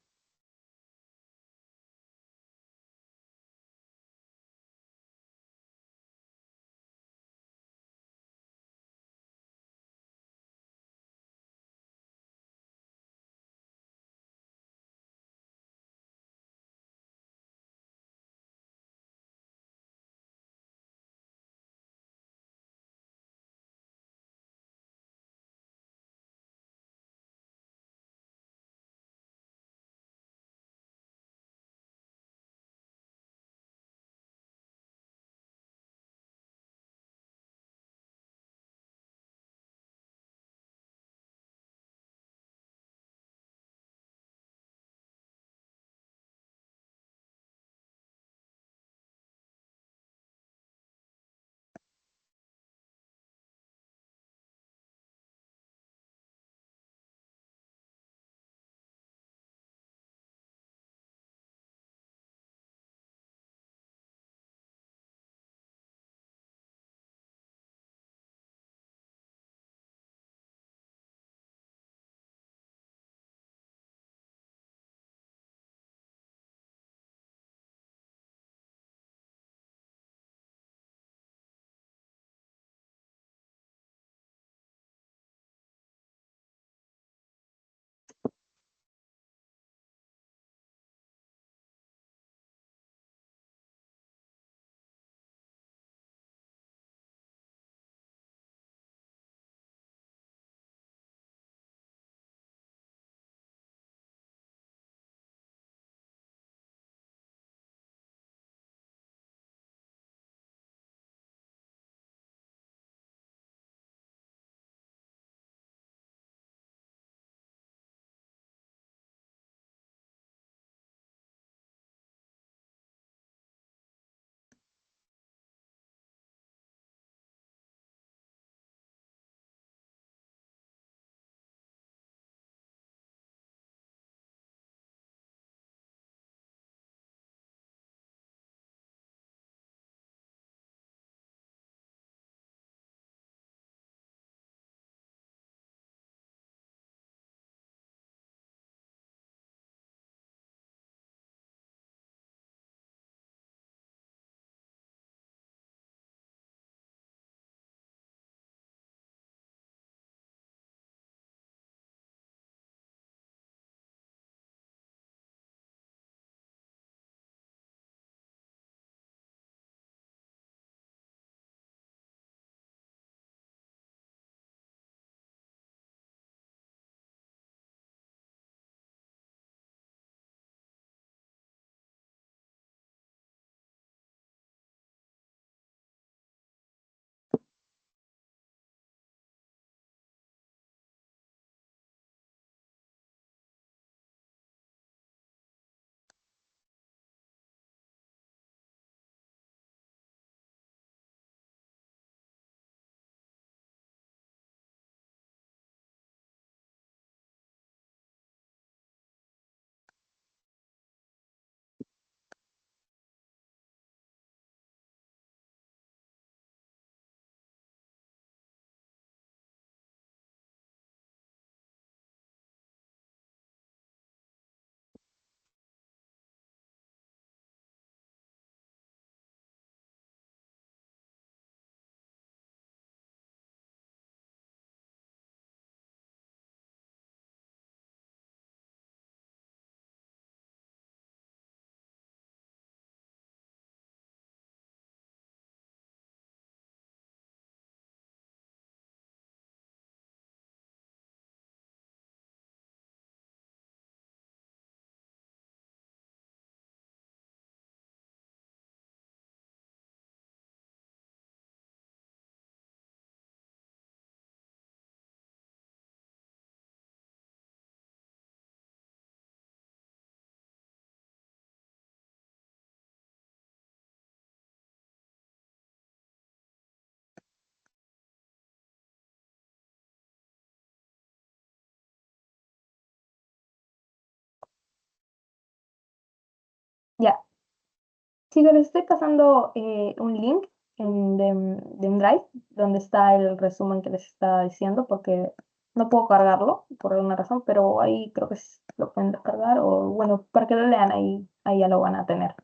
Chicos, les estoy pasando un link de un Drive donde está el resumen que les estaba diciendo porque no puedo cargarlo por alguna razón, pero ahí creo que lo pueden descargar o bueno, para que lo lean ahí ya lo van a tener.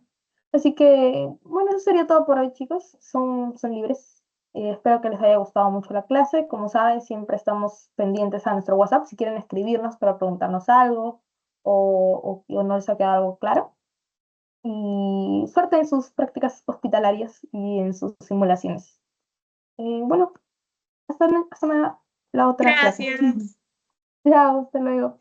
Así que, bueno, eso sería todo por hoy, chicos. Son libres. Espero que les haya gustado mucho la clase. Como saben, siempre estamos pendientes a nuestro WhatsApp si quieren escribirnos para preguntarnos algo o no les ha quedado algo claro. Y suerte en sus prácticas hospitalarias y en sus simulaciones. Bueno, hasta la otra clase. Gracias. Chao, hasta luego.